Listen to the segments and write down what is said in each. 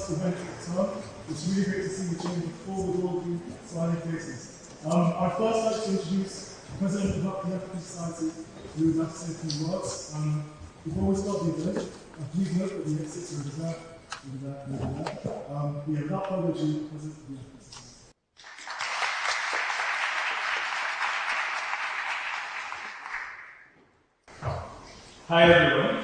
first event of the term. It's really great to see the chamber full with all of you smiling faces. I'd first like to introduce the President of the African Society, who would like to say a few words. Before we start the event, please note that the exits are reserved. Without further ado, President of the African Society. Hi everyone.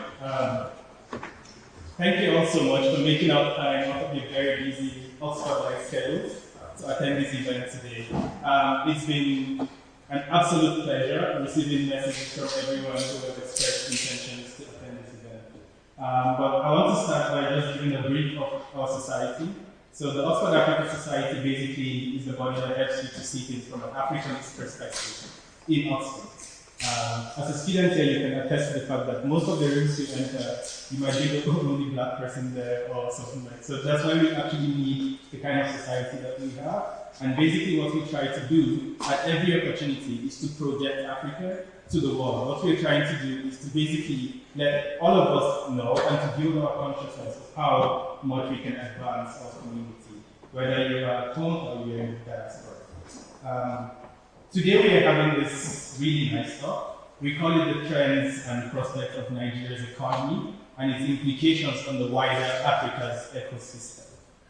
Thank you all so much for making out time out of your very busy Oxford-like schedules to attend this event today. It's been an absolute pleasure receiving messages from everyone who has expressed intentions to attend this event. But I want to start by just giving a brief of our society. So the Oxford African Society basically is the body that helps you to see things from an Africanist perspective in Oxford. As a student here, you can attest to the fact that most of the rooms you enter, you might be the only black person there or something like that. So that's why we actually need the kind of society that we have. And basically what we try to do at every opportunity is to project Africa to the world. What we're trying to do is to basically let all of us know and to build our consciousness of how much we can advance our community, whether you're at home or you're in the diaspora. Today we are having this really nice talk. We call it the trends and prospects of Nigeria's economy and its implications on the wider Africa's ecosystem.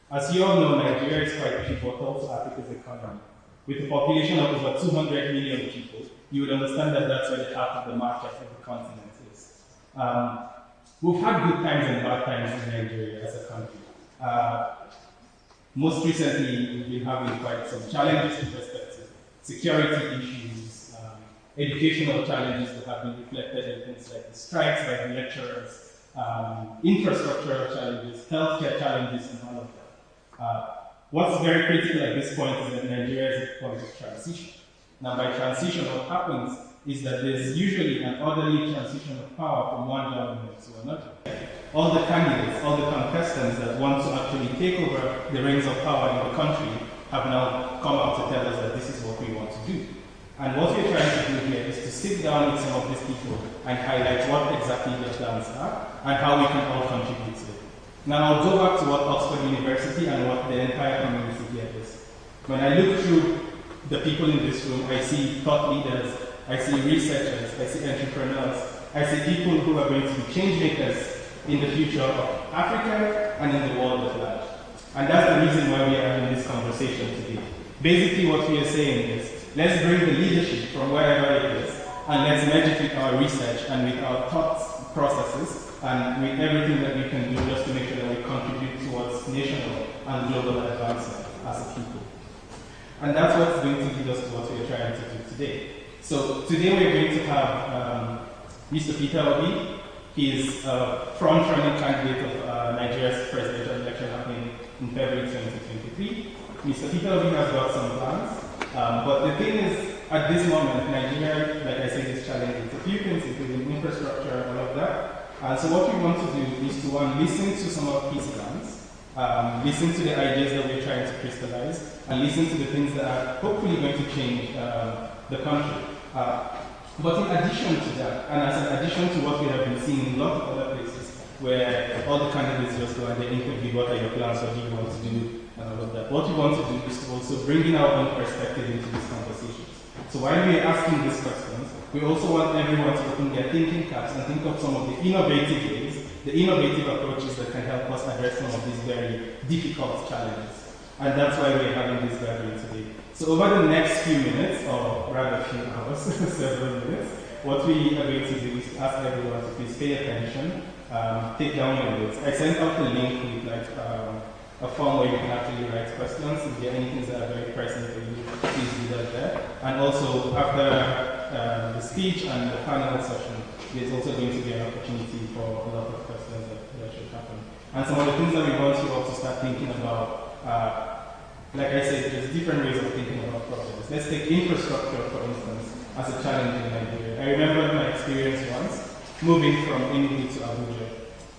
As you all know, Nigeria is quite pivotal to Africa's economy. With a population of over 200 million people, you would understand that that's where the heart of the market of the continent is. We've had good times and bad times in Nigeria as a country. Most recently, we've been having quite some challenges with respect to security issues, educational challenges that have been reflected in things like the strikes by the lecturers, infrastructural challenges, healthcare challenges, and all of that. What's very critical at this point is that Nigeria is at a point of transition. Now, by transition, what happens is that there's usually an orderly transition of power from one government to another. All the candidates, all the contestants that want to actually take over the reins of power in the country have now come out to tell us that this is what we want to do. And what we're trying to do here is to sit down with some of these people and highlight what exactly their plans are and how we can all contribute to it. Now I'll go back to what Oxford University and what the entire community here is. When I look through the people in this room, I see thought leaders, I see researchers, I see entrepreneurs, I see people who are going to be change makers in the future of Africa and in the world at large. And that's the reason why we are having this conversation today. Basically what we are saying is, let's bring the leadership from wherever it is, and let's merge it with our research and with our thought processes, and with everything that we can do just to make sure that we contribute towards national and global advancement as a people. And that's what's going to lead us to what we're trying to do today. So today we're going to have Mr. Peter Obi. He is a front-running candidate of Nigeria's presidential election happening in February 2023. Mr. Peter Obi has got some plans, but the thing is, at this moment, Nigeria, like I said, is challenging. It's a few things, including infrastructure and all of that. And so what we want to do is to, one, listen to some of his plans, listen to the ideas that we're trying to crystallize, and listen to the things that are hopefully going to change the country. But in addition to that, and as an addition to what we have been seeing in a lot of other places, where all the candidates just go and they interview what are your plans, what do you want to do, and all of that. What we want to do is to also bring in our own perspective into these conversations. So while we are asking these questions, we also want everyone to open their thinking caps and think of some of the innovative ways, the innovative approaches that can help us address some of these very difficult challenges. And that's why we're having this gathering today. So over the next few minutes, or rather few hours, several minutes, what we are going to do is to ask everyone to please pay attention, take down your notes. I sent out a link with a form where you can actually write questions. If there are any things that are very pressing for you, please do that there. And also, after the speech and the panel session, there's also going to be an opportunity for a lot of questions that should happen. And some of the things that we want you all to start thinking about, like I said, there's different ways of thinking about problems. Let's take infrastructure, for instance, as a challenge in Nigeria. I remember my experience once, moving from Enugu to Abuja,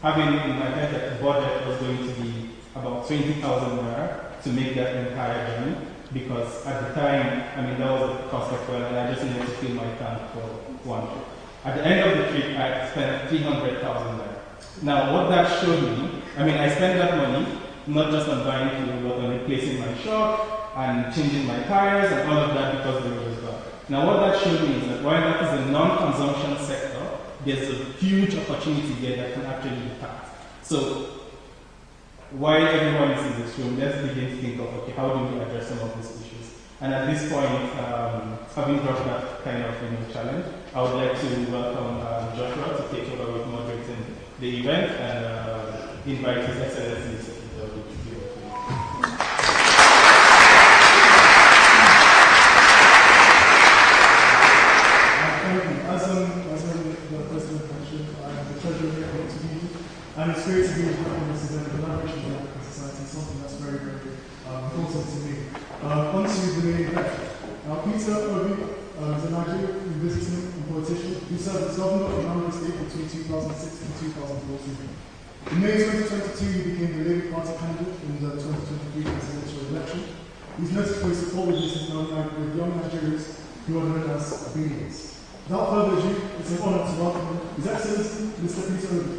having in my head that the budget was going to be about 20,000 naira to make that entire journey, because at the time, I mean, that was the cost of fuel, and I just needed to fill my tank for one trip. At the end of the trip, I spent 300,000 naira. Now, what that showed me, I mean, I spent that money, not just on buying fuel, but on replacing my shock and changing my tires and all of that because the road is bad. Now what that showed me is that while that is a non-consumption sector, there's a huge opportunity there that can actually be tapped. So while everyone is in this room, let's begin to think of, okay, how do we address some of these issues? And at this point, having brought that kind of challenge, I would like to welcome Joshua to take over with moderating the event and invite His Excellency Secretary to be with you. As the President mentioned, I am the Treasurer here at TV, and it's great to be involved in this event. Collaboration with the African Society is something that's very, very important to me. On to the main event. Now, Peter Obi is a Nigerian visiting and politician who served as governor of Anambra State between 2006 and 2014. In May 2022, he became the Labour Party candidate in the 2023 presidential election. He's noted for his support with young Nigerians who are known as Obedience. Without further ado, it's an honour to welcome His Excellency, Mr. Peter Obi.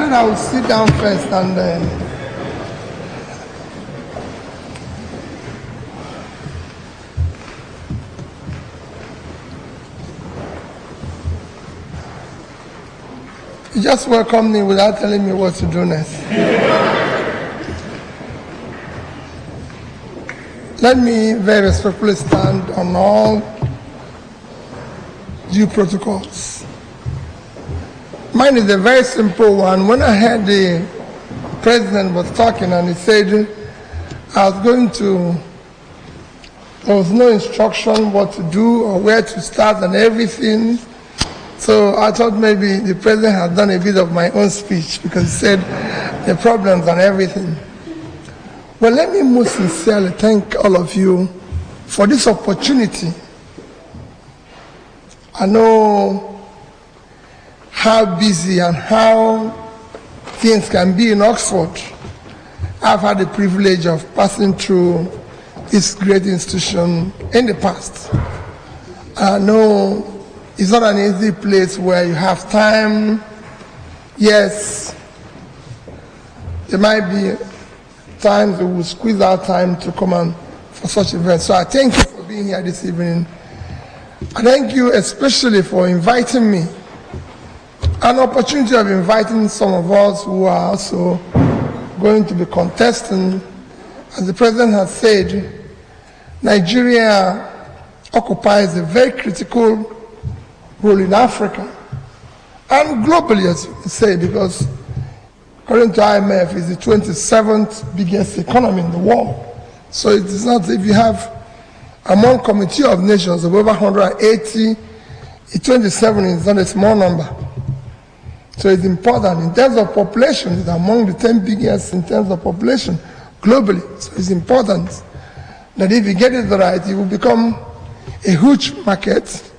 I will sit down first and you just welcomed me without telling me what to do next. Let me very respectfully stand on all due protocols. Mine is a very simple one. When I heard the president was talking and he said there was no instruction what to do or where to start and everything. So I thought maybe the president had done a bit of my own speech because he said the problems and everything. Well, let me most sincerely thank all of you for this opportunity. I know how busy and how things can be in Oxford. I've had the privilege of passing through this great institution in the past. I know it's not an easy place where you have time. Yes, there might be times we will squeeze out time to come on for such events. So I thank you for being here this evening. I thank you especially for inviting me. An opportunity of inviting some of us who are also going to be contesting. As the president has said, Nigeria occupies a very critical role in Africa and globally, as you say, because according to IMF, it's the 27th biggest economy in the world. So it is not, if you have among Committee of Nations of over 180, 27 is not a small number. So it's important. In terms of population, it's among the 10 biggest in terms of population globally. So it's important that if you get it right, it will become a huge market.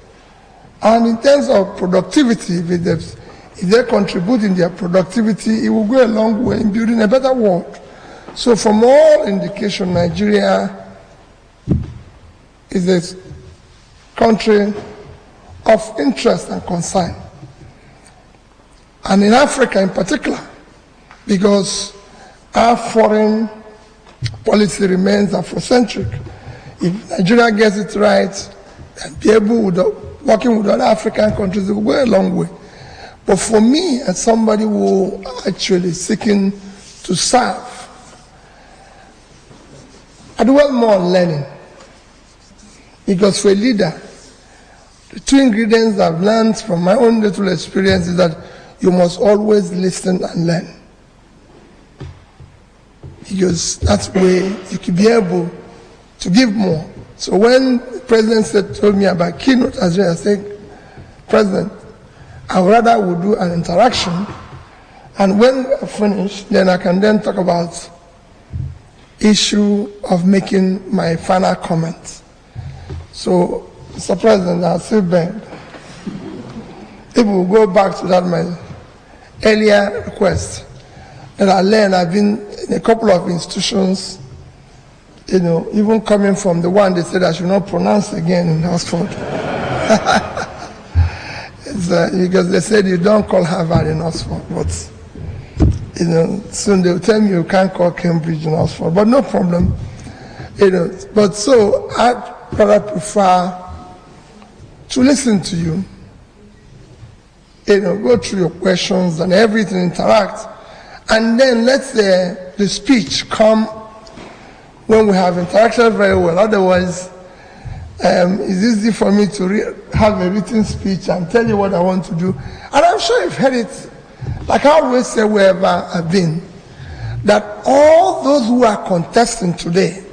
And in terms of productivity, if they contribute in their productivity, it will go a long way in building a better world. So from all indication, Nigeria is a country of interest and concern. And in Africa in particular, because our foreign policy remains Afrocentric. If Nigeria gets it right, and be able, working with other African countries, it will go a long way. But for me, as somebody who actually seeking to serve, I dwell more on learning. Because for a leader, the two ingredients I've learned from my own little experience is that you must always listen and learn. Because that's the way you can be able to give more. So when the president told me about keynote as well, I said, President, I would rather would do an interaction, and when I finish, then I can then talk about issue of making my final comments. So, Mr. President, I still beg. If we go back to that my earlier request, that I learned, I've been in a couple of institutions, even coming from the one they said I should not pronounce again in Oxford. Because they said you don't call Harvard in Oxford, but soon they'll tell me you can't call Cambridge in Oxford, but no problem. But so I'd rather prefer to listen to you, go through your questions and everything, interact, and then let the speech come when we have interacted very well. Otherwise, it's easy for me to have a written speech and tell you what I want to do. And I'm sure you've heard it, like I always say wherever I've been, that all those who are contesting today,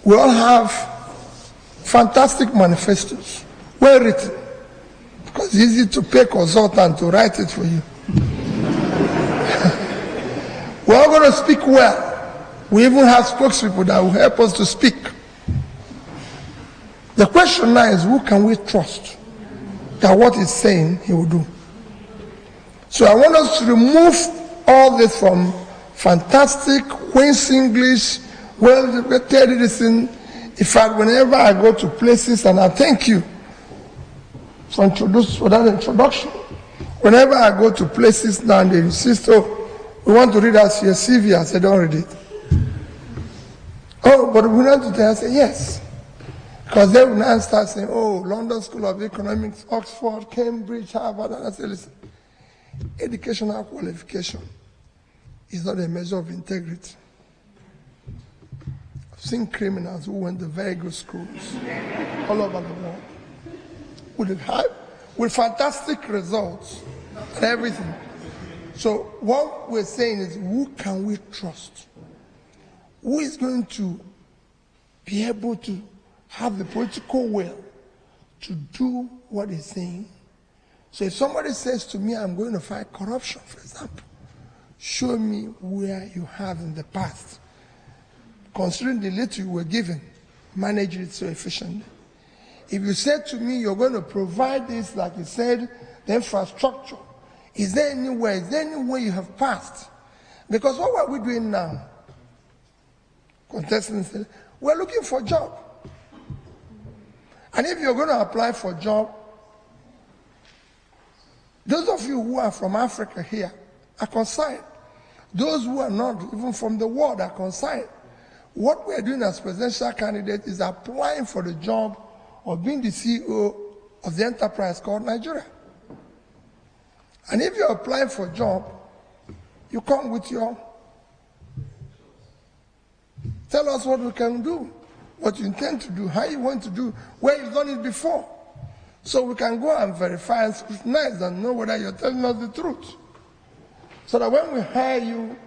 we all have fantastic manifestos, well written, because it's easy to pay a consultant to write it for you. We're all going to speak well. We even have spokespeople that will help us to speak. The question now is, who can we trust that what he's saying he will do? So I want us to remove all this from fantastic, Queen's English, well-educated listen. In fact, whenever I go to places, and I thank you for that introduction, whenever I go to places now, they insist, we want to read us your CV. I said, don't read it. Oh, but we want to tell, I say, yes. Because they will now start saying, London School of Economics, Oxford, Cambridge, Harvard. And I say, listen, educational qualification is not a measure of integrity. I've seen criminals who went to very good schools all over the world with fantastic results and everything. So what we're saying is, who can we trust? Who is going to be able to have the political will to do what he's saying? So if somebody says to me, I'm going to fight corruption, for example, show me where you have in the past, considering the little you were given, manage it so efficiently. If you said to me, you're going to provide this, like you said, the infrastructure, is there any way you have passed? Because what are we doing now? Contestants say, we're looking for a job. And if you're going to apply for a job, those of you who are from Africa here are consigned. Those who are not, even from the world, are consigned. What we're doing as presidential candidates is applying for the job of being the CEO of the enterprise called Nigeria. And if you're applying for a job, you come with your, tell us what we can do, what you intend to do, how you want to do, where you've done it before. So we can go and verify and scrutinize and know whether you're telling us the truth. So that when we hire you,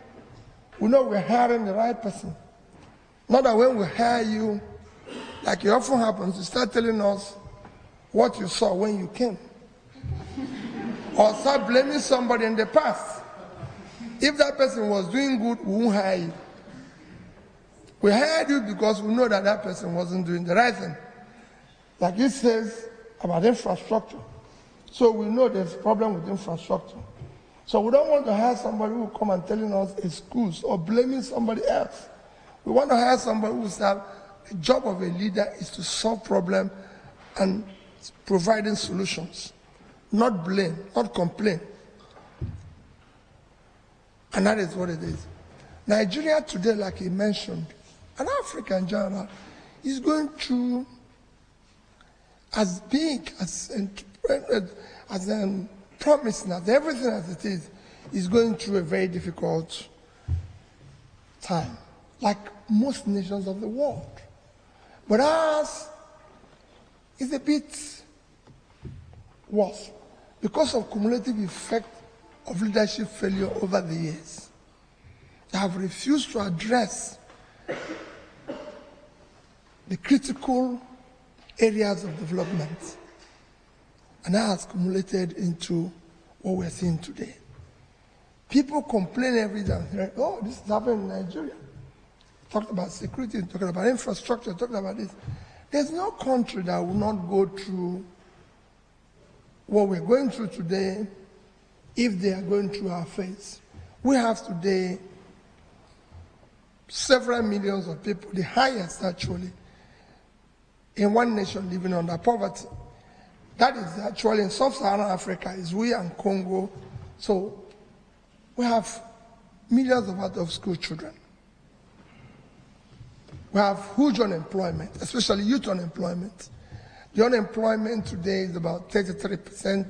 we know we're hiring the right person. Not that when we hire you, like it often happens, you start telling us what you saw when you came. Or start blaming somebody in the past. If that person was doing good, we won't hire you. We hired you because we know that that person wasn't doing the right thing. Like it says about infrastructure. So we know there's a problem with infrastructure. So we don't want to hire somebody who will come and telling us excuse or blaming somebody else. We want to hire somebody who will say the job of a leader is to solve problems and providing solutions. Not blame, not complain. And that is what it is. Nigeria today, like he mentioned, and Africa in general, is going through as big, as promising, as everything as it is going through a very difficult time, like most nations of the world. But ours is a bit worse because of cumulative effect of leadership failure over the years. They have refused to address the critical areas of development, and that has accumulated into what we're seeing today. People complain every day, oh, this is happening in Nigeria. Talked about security, talking about infrastructure, talking about this. There's no country that will not go through what we're going through today if they are going through our phase. We have today several millions of people, the highest actually, in one nation living under poverty. That is actually in sub-Saharan Africa, is we and Congo. So we have millions of out-of-school children. We have huge unemployment, especially youth unemployment. The unemployment today is about 33%,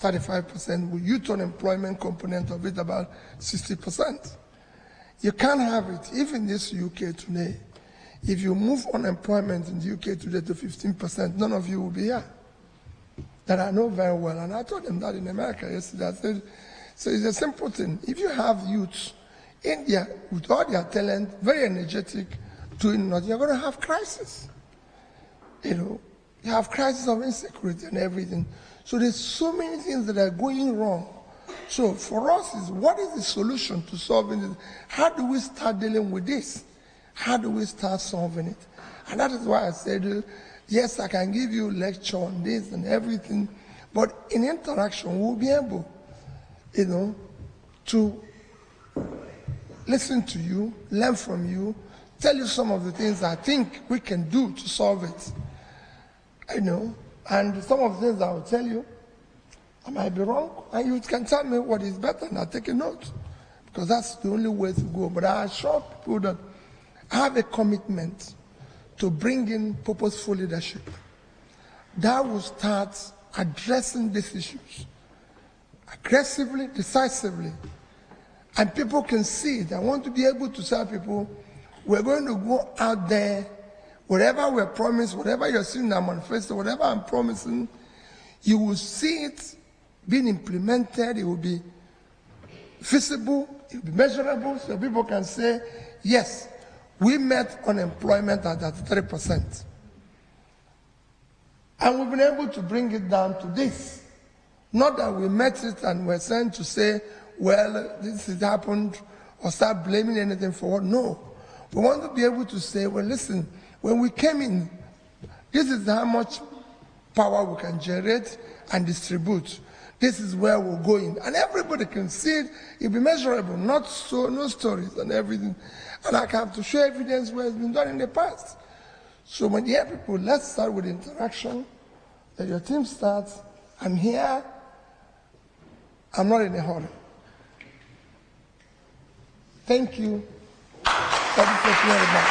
35%, with youth unemployment component of it about 60%. You can't have it. Even in this UK today, if you move unemployment in the UK today to 15%, none of you will be here. That I know very well, and I told them that in America yesterday. I said, so it's a simple thing. If you have youths in there with all their talent, very energetic, doing nothing, you're going to have crisis. You have crisis of insecurity and everything. So there's so many things that are going wrong. So for us, is what is the solution to solving this? How do we start dealing with this? How do we start solving it? And that is why I said, yes, I can give you a lecture on this and everything, but in interaction, we'll be able, to listen to you, learn from you, tell you some of the things I think we can do to solve it. And some of the things I will tell you, I might be wrong, and you can tell me what is better, and I'll take a note, because that's the only way to go. But I assure people that I have a commitment to bring in purposeful leadership that will start addressing these issues aggressively, decisively, and people can see it. I want to be able to tell people, we're going to go out there, whatever we're promised, whatever you're seeing in our manifesto, whatever I'm promising, you will see it being implemented. It will be visible, it will be measurable, so people can say, yes, we met unemployment at 3%. And we've been able to bring it down to this. Not that we met it and we're trying to say, well, this has happened, or start blaming anything for what. No. We want to be able to say, well, listen, when we came in, this is how much power we can generate and distribute. This is where we're going. And everybody can see it. It'll be measurable, no stories and everything. And I have to show evidence where it's been done in the past. So when you hear people, let's start with interaction. Let your team start. I'm here. I'm not in a hurry. Thank you. Thank you very much.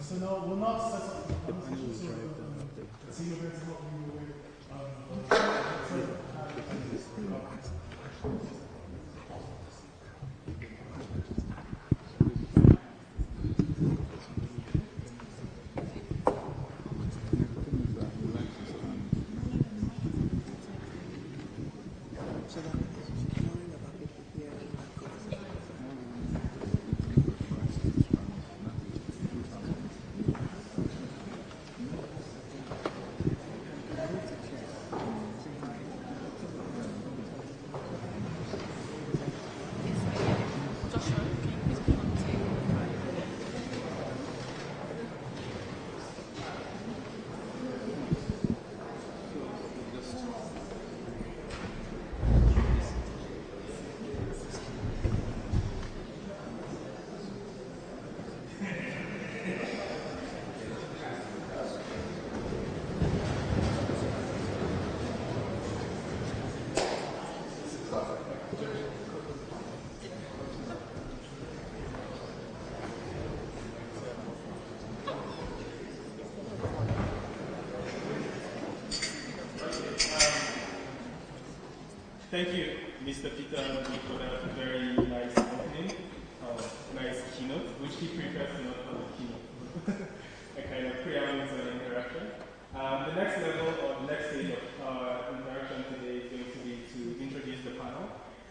So now we'll not set up the conversation, so see you guys what we will Thank you, Mr. Peter, for that very nice opening, nice keynote, which he prefers to not call a keynote, a kind of preamble to an interaction. The next level or the next stage of our interaction today is going to be to introduce the panel.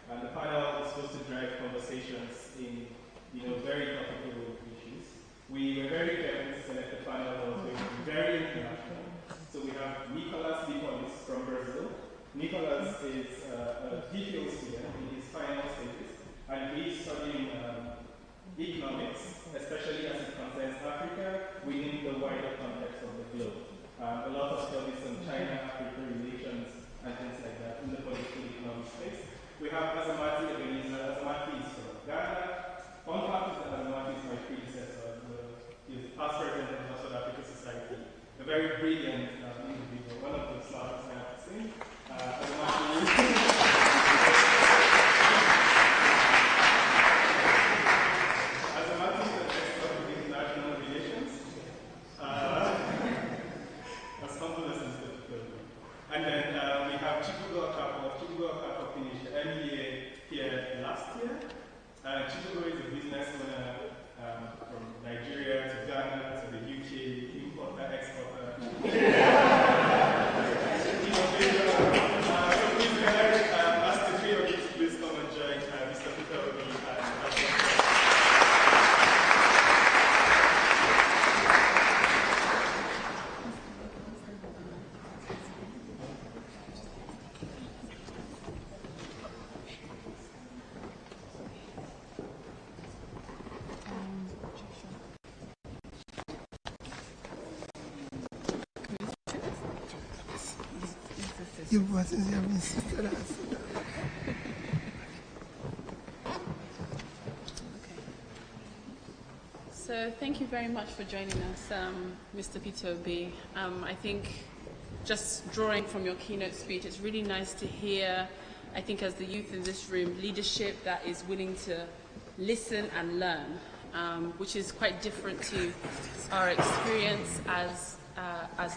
And the panel is supposed to drive conversations in very topical issues. We were very careful to select the panel that was going to be very international. So we have Nicolas Liponis from Brazil. Nicolas is a DPO student A lot of studies on China-Africa relations and things like that in the political economic space. We have Azamati Ebenezer. Azamati is from Ghana. Fun fact is that Azamati is my predecessor. He is past president of the South Africa Society. A very brilliant individual, one of the smartest I have seen. Azamati is the expert in international relations. As humble as it's difficult. And then we have Chibugo Okafor. Chibugo Okafor finished the MBA here last year. Chibugo is a business owner from Nigeria to Ghana to the UK, importer, exporter. Innovator. So please, can I ask the three of you to please come and join Mr. Peter Obi and So thank you very much for joining us, Mr. Peter Obi. I think just drawing from your keynote speech, it's really nice to hear, I think as the youth in this room, leadership that is willing to listen and learn, which is quite different to our experience as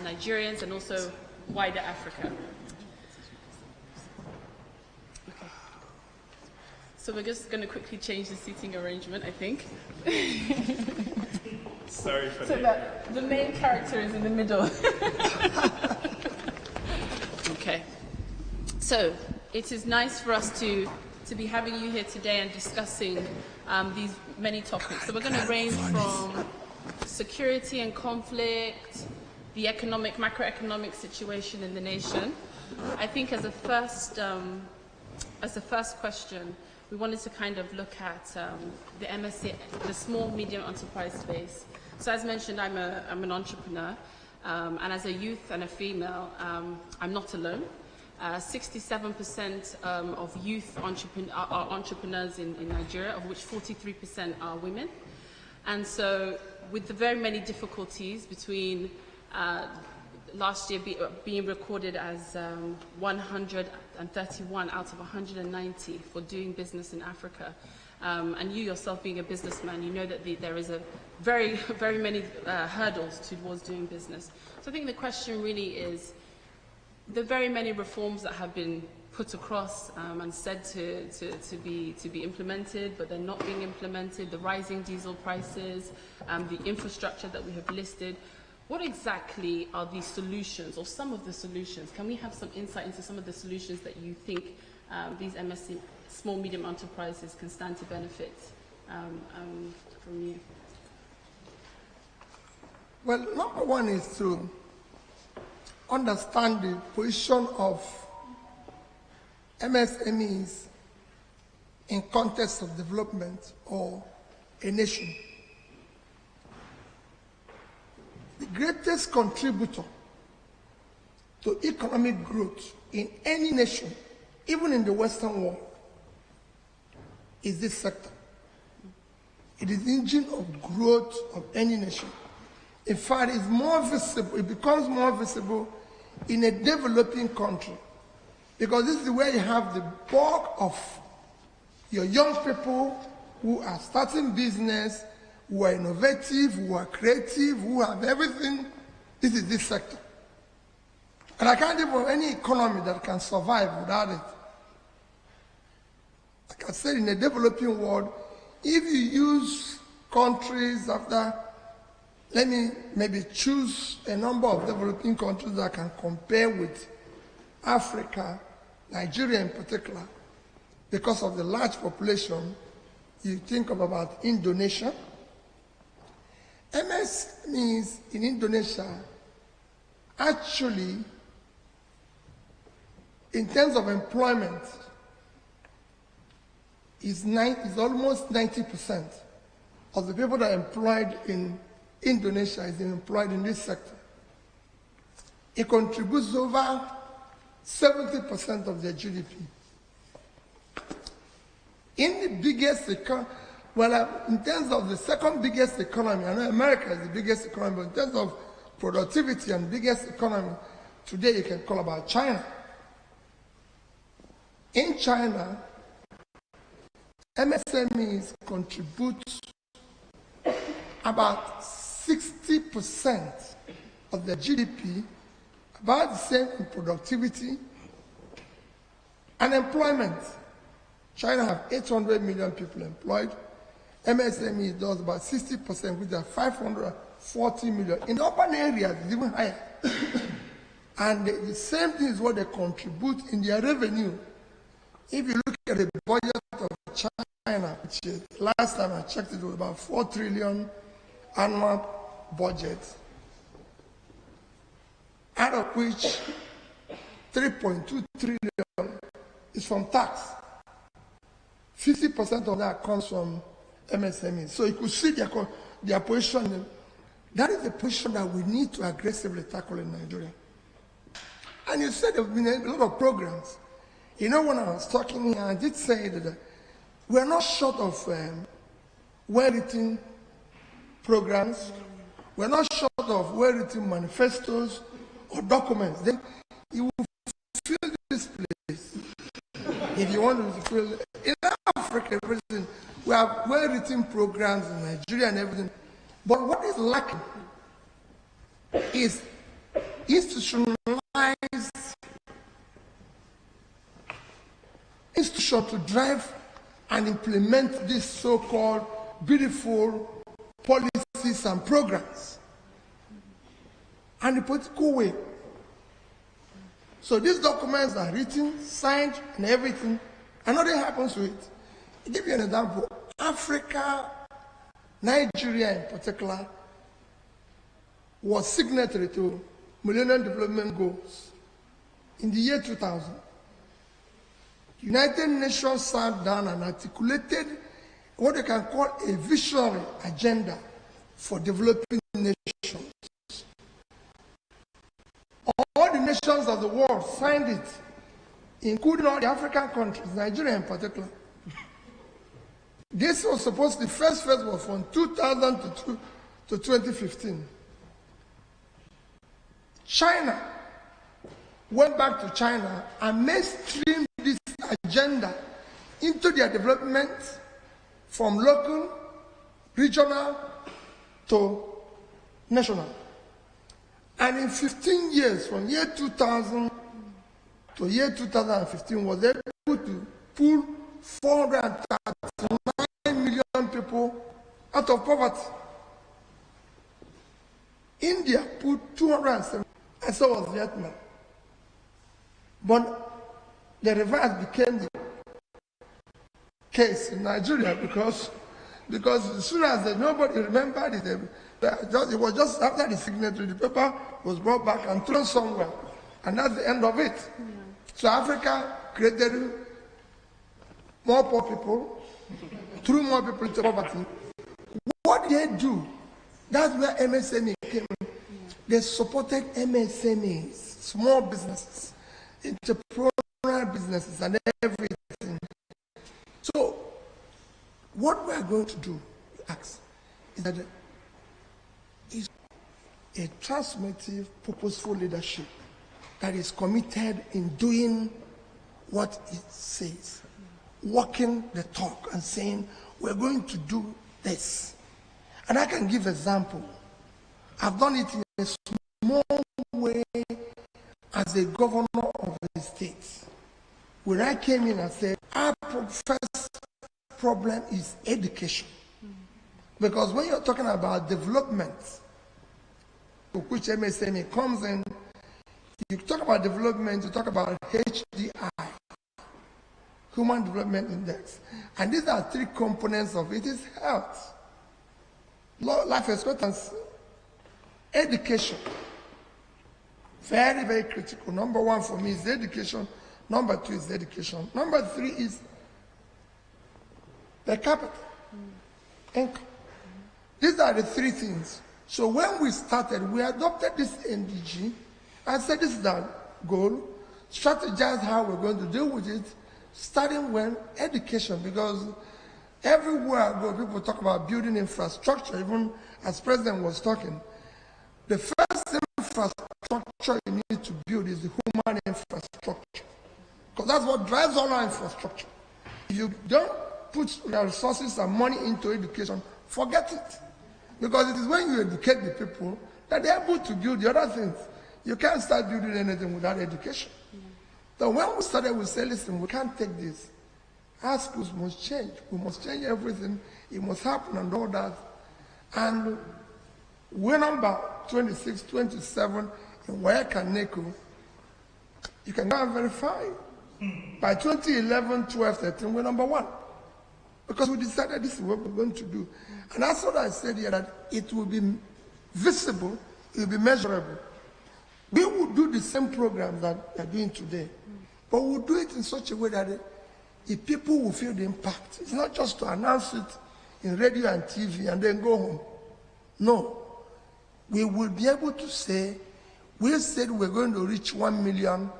Nigerians and also wider Africa. Okay. So we're just going to quickly change the seating arrangement, I think. sorry for So that the main character is in the middle. Okay. So it is nice for us to be having you here today and discussing these many topics. So we're going to range from security and conflict, the macroeconomic situation in the nation. I think as a first question, we wanted to kind of look at the MSc, the small medium enterprise space. So as mentioned, I'm an entrepreneur, and as a youth and a female, I'm not alone. 67% of youth are entrepreneurs in Nigeria, of which 43% are women. And so with the very many difficulties between last year being recorded as 131 out of 190 for doing business in Africa, and you yourself being a businessman, you know that there is a very, very many hurdles towards doing business. So I think the question really is, the very many reforms that have been put across and said to be implemented, but they're not being implemented, the rising diesel prices, the infrastructure that we have listed. What exactly are the solutions, or some of the solutions? Can we have some insight into some of the solutions that you think these MSc, small medium enterprises, can stand to benefit from you? Well, number one is to understand the position of MSMEs in context of development or a nation. The greatest contributor to economic growth in any nation, even in the Western world, is this sector. It is the engine of growth of any nation. In fact, it's more visible, it becomes more visible in a developing country, because this is where you have the bulk of your young people who are starting business, who are innovative, who are creative, who have everything. This is this sector. And I can't think of any economy that can survive without it. Like I said, in a developing world, if you use countries after, let me maybe choose a number of developing countries that can compare with Africa, Nigeria in particular, because of the large population. You think of about Indonesia. MS means in Indonesia, actually, in terms of employment, is almost 90% of the people that are employed in Indonesia is employed in this sector. It contributes over 70% of their GDP. In the biggest economy, in terms of the second biggest economy, I know America is the biggest economy, but in terms of productivity and biggest economy, today you can call about China. In China, MSMEs contribute about 60% of their GDP, about the same in productivity and employment. China have 800 million people employed. MSME does about 60%, which are 540 million. In urban areas, it's even higher. And the same thing is what they contribute in their revenue. If you look at the budget of China, which is, last time I checked, it was about 4 trillion annual budget, out of which 3.2 trillion is from tax. 50% of that comes from MSMEs. So you could see their position. That is the position that we need to aggressively tackle in Nigeria. And you said there have been a lot of programs. You know, when I was talking here, I did say that we're not short of well-written programs. We're not short of well-written manifestos or documents. Then you will fill this place. If you want to fill in Africa, we have well-written programs in Nigeria and everything. But what is lacking is institutionalized institution to drive and implement these so-called beautiful policies and programs, and the political way. So these documents are written, signed, and everything, and nothing happens to it. I'll give you an example. Africa, Nigeria in particular, was signatory to Millennium Development Goals in the year 2000. The United Nations sat down and articulated what they can call a visionary agenda for developing nations. All the nations of the world signed it, including all the African countries, Nigeria in particular. This was supposed to, the first phase was from 2000 to 2015. China went back to China and mainstreamed this agenda into their development from local, regional to national. And in 15 years, from year 2000 to year 2015, was able to pull 439 million people out of poverty. India put 207, and so was Vietnam. But the reverse became the case in Nigeria because as soon as nobody remembered it, it was just after the signature, the paper was brought back and thrown somewhere, and that's the end of it. Yeah. So Africa created more poor people, threw more people into poverty. What did they do? That's where MSME came in. They supported MSMEs, small businesses, entrepreneurial businesses, and everything. So, what we are going to do, ask, is that is a transformative, purposeful leadership that is committed in doing what it says, walking the talk and saying, we're going to do this. And I can give an example. I've done it in a small way as a governor of the state. When I came in and said, our first problem is education. Because when you're talking about development, to which MSME comes in, you talk about development, you talk about HDI, Human Development Index. And these are three components of it. It is health, life expectancy, education. Very, very critical. Number one for me is education. Number two is education. Number three is per capita income. These are the three things. So when we started, we adopted this NDG, I said, this is our goal. Strategize how we're going to deal with it, starting when education, because everywhere I go, people talk about building infrastructure, even as President was talking. The first infrastructure you need to build is the human infrastructure, because that's what drives all our infrastructure. If you don't put your resources and money into education, forget it. Because it is when you educate the people that they're able to build the other things. You can't start building anything without education. So when we started, we said, listen, we can't take this. Our schools must change. We must change everything. It must happen and all that. And we're number 26, 27 in Wayaka Neko. You can go and verify. By 2011, 12, 13, we're number 1. Because we decided this is what we're going to do. And that's what I said here, that it will be visible, it will be measurable. We will do the same program that we are doing today, but we'll do it in such a way that the people will feel the impact. It's not just to announce it in radio and TV and then go home. No. We will be able to say, we said we're going to reach 1 million, and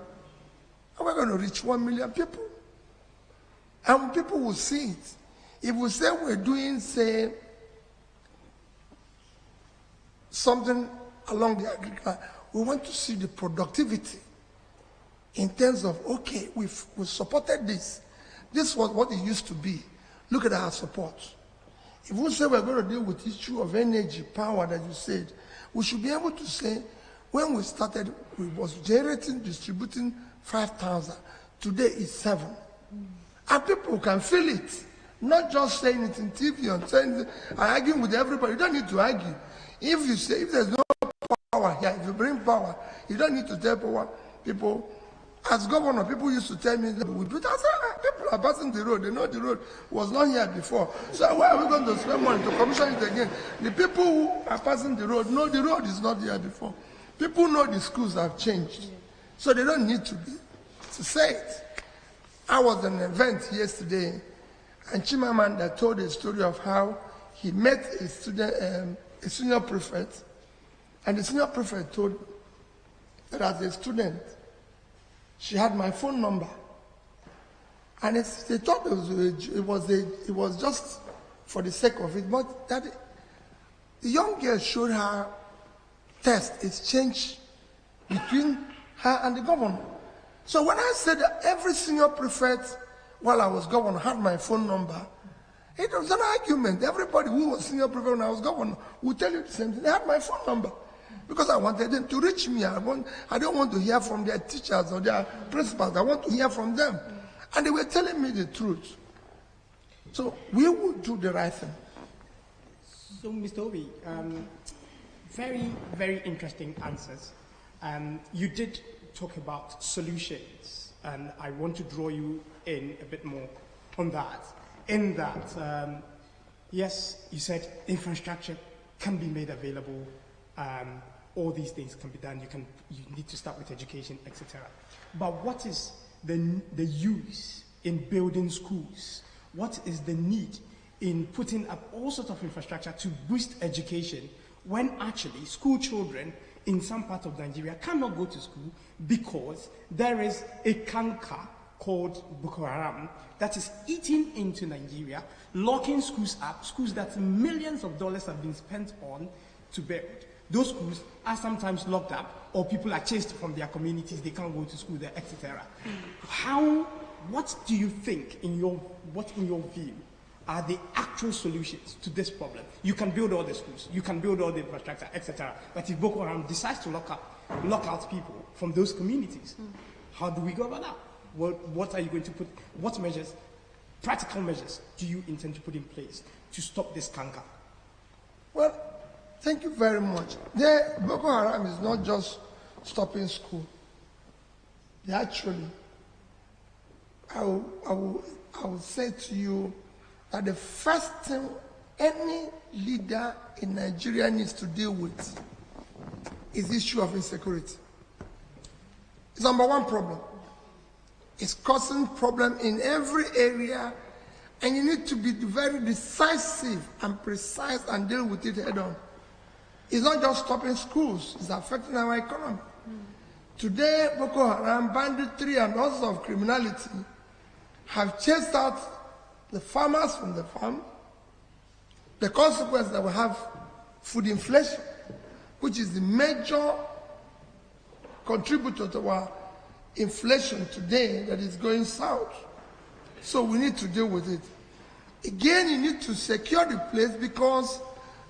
we're going to reach 1 million people. And people will see it. If we say we're doing, say, something along the agriculture, we want to see the productivity in terms of, okay, we've supported this. This was what it used to be. Look at our support. If we say we're going to deal with the issue of energy, power that you said, we should be able to say, when we started, we was generating, distributing 5,000. Today it's 7. And people can feel it. Not just saying it in TV and saying it, arguing with everybody. You don't need to argue. If you say, if there's no power here, if you bring power, you don't need to tell people. As governor, people used to tell me that we do it. I said, people are passing the road. They know the road was not here before. So why are we going to spend money to commission it again? The people who are passing the road know the road is not here before. People know the schools have changed. So they don't need to say it. I was at an event yesterday, and Chimamanda told a story of how he met a student, a senior prefect, and the senior prefect told that as a student, she had my phone number, and they thought it was just for the sake of it, but that the young girl showed her test exchange between her and the governor. So when I said that every senior prefect while I was governor had my phone number, it was an argument. Everybody who was senior prefect when I was governor would tell you the same thing. They had my phone number because I wanted them to reach me. I don't want to hear from their teachers or their principals. I want to hear from them. And they were telling me the truth. So we would do the right thing. So, Mr. Obi, very, very interesting answers. You did talk about solutions, and I want to draw you in a bit more on that. In that, yes, you said infrastructure can be made available, all these things can be done, you need to start with education, etc. But what is the use in building schools? What is the need in putting up all sorts of infrastructure to boost education when actually school children in some parts of Nigeria cannot go to school because there is a canker called Boko Haram that is eating into Nigeria, locking schools up, schools that millions of dollars have been spent on to build. Those schools are sometimes locked up, or people are chased from their communities, they can't go to school there, etc. What do you think, in your view, are the actual solutions to this problem? You can build all the schools, you can build all the infrastructure, etc. But if Boko Haram decides to lock out people from those communities, how do we go about that? What are you going to put? What measures, practical measures, do you intend to put in place to stop this canker? Well, thank you very much. Boko Haram is not just stopping school. They actually, I will say to you that the first thing any leader in Nigeria needs to deal with is the issue of insecurity. It's number one problem. It's causing problem in every area, and you need to be very decisive and precise and deal with it head on. It's not just stopping schools, it's affecting our economy. Today, Boko Haram, banditry, and all sorts of criminality have chased out the farmers from the farm. The consequence that we have food inflation, which is the major contributor to our inflation today that is going south. So we need to deal with it. Again, you need to secure the place because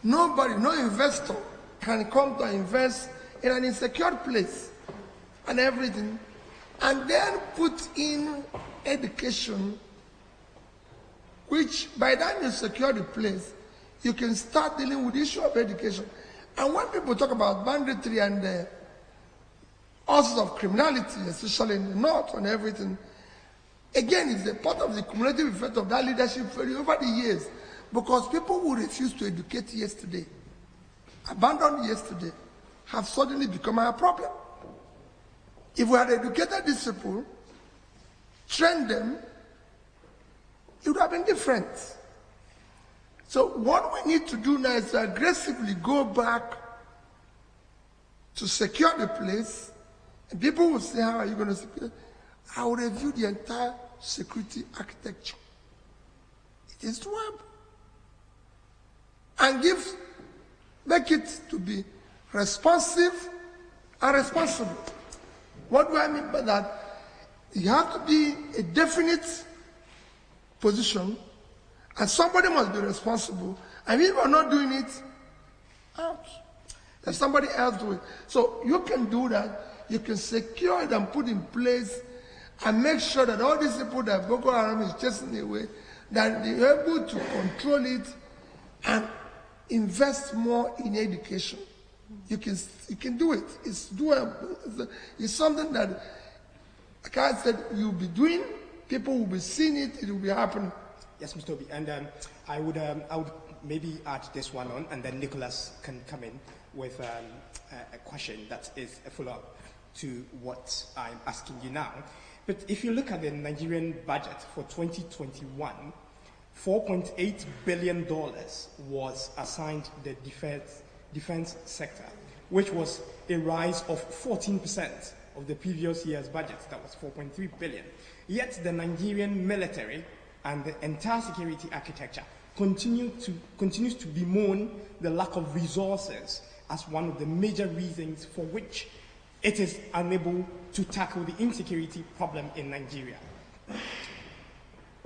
nobody, no investor can come to invest in an insecure place and everything, and then put in education, which by the time you secure the place, you can start dealing with the issue of education. And when people talk about banditry and all sorts of criminality, especially in the north and everything, again, it's a part of the cumulative effect of that leadership failure over the years, because people who refuse to educate yesterday, abandoned yesterday, have suddenly become our problem. If we had educated these people, trained them, it would have been different. So what we need to do now is to aggressively go back to secure the place. And people will say, how are you going to secure it? I will review the entire security architecture. It is doable. And make it to be responsive and responsible. What do I mean by that? You have to be a definite position, and somebody must be responsible. And if you are not doing it, out. Let somebody else do it. So you can do that. You can secure it and put in place and make sure that all these people that Boko Haram is chasing away, that they are able to control it and invest more in education. You can do it. It's doable. It's something that, like I said, you'll be doing. People will be seeing it. It will be happening. Yes, Mr. Obi, and I would maybe add this one on, and then Nicholas can come in with a question that is a follow-up to what I'm asking you now. But if you look at the Nigerian budget for 2021, $4.8 billion was assigned the defense sector, which was a rise of 14% of the previous year's budget. That was $4.3 billion. Yet the Nigerian military and the entire security architecture continues to bemoan the lack of resources as one of the major reasons for which it is unable to tackle the insecurity problem in Nigeria.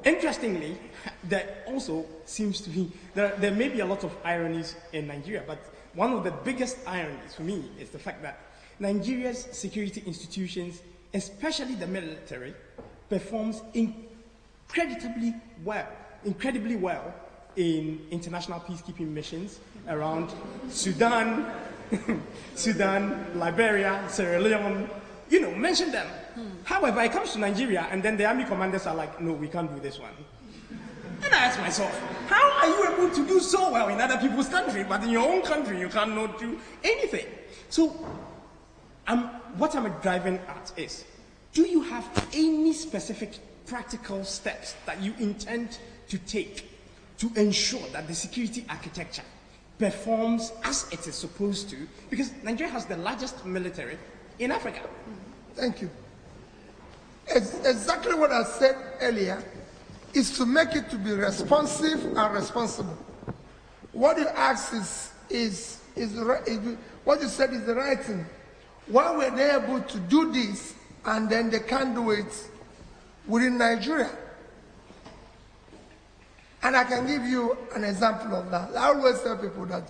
Interestingly, there also seems to be, there may be a lot of ironies in Nigeria, but one of the biggest ironies for me is the fact that Nigeria's security institutions, especially the military, performs incredibly well in international peacekeeping missions around Sudan, Liberia, Sierra Leone, mention them. However, it comes to Nigeria, and then the army commanders are like, no, we can't do this one. And I ask myself, how are you able to do so well in other people's country, but in your own country you cannot do anything? So, what I'm driving at is, do you have any specific practical steps that you intend to take to ensure that the security architecture performs as it is supposed to? Because Nigeria has the largest military in Africa. Thank you. It's exactly what I said earlier, is to make it to be responsive and responsible. What you asked is what you said is the right thing. Why were they able to do this and then they can't do it within Nigeria? And I can give you an example of that. I always tell people that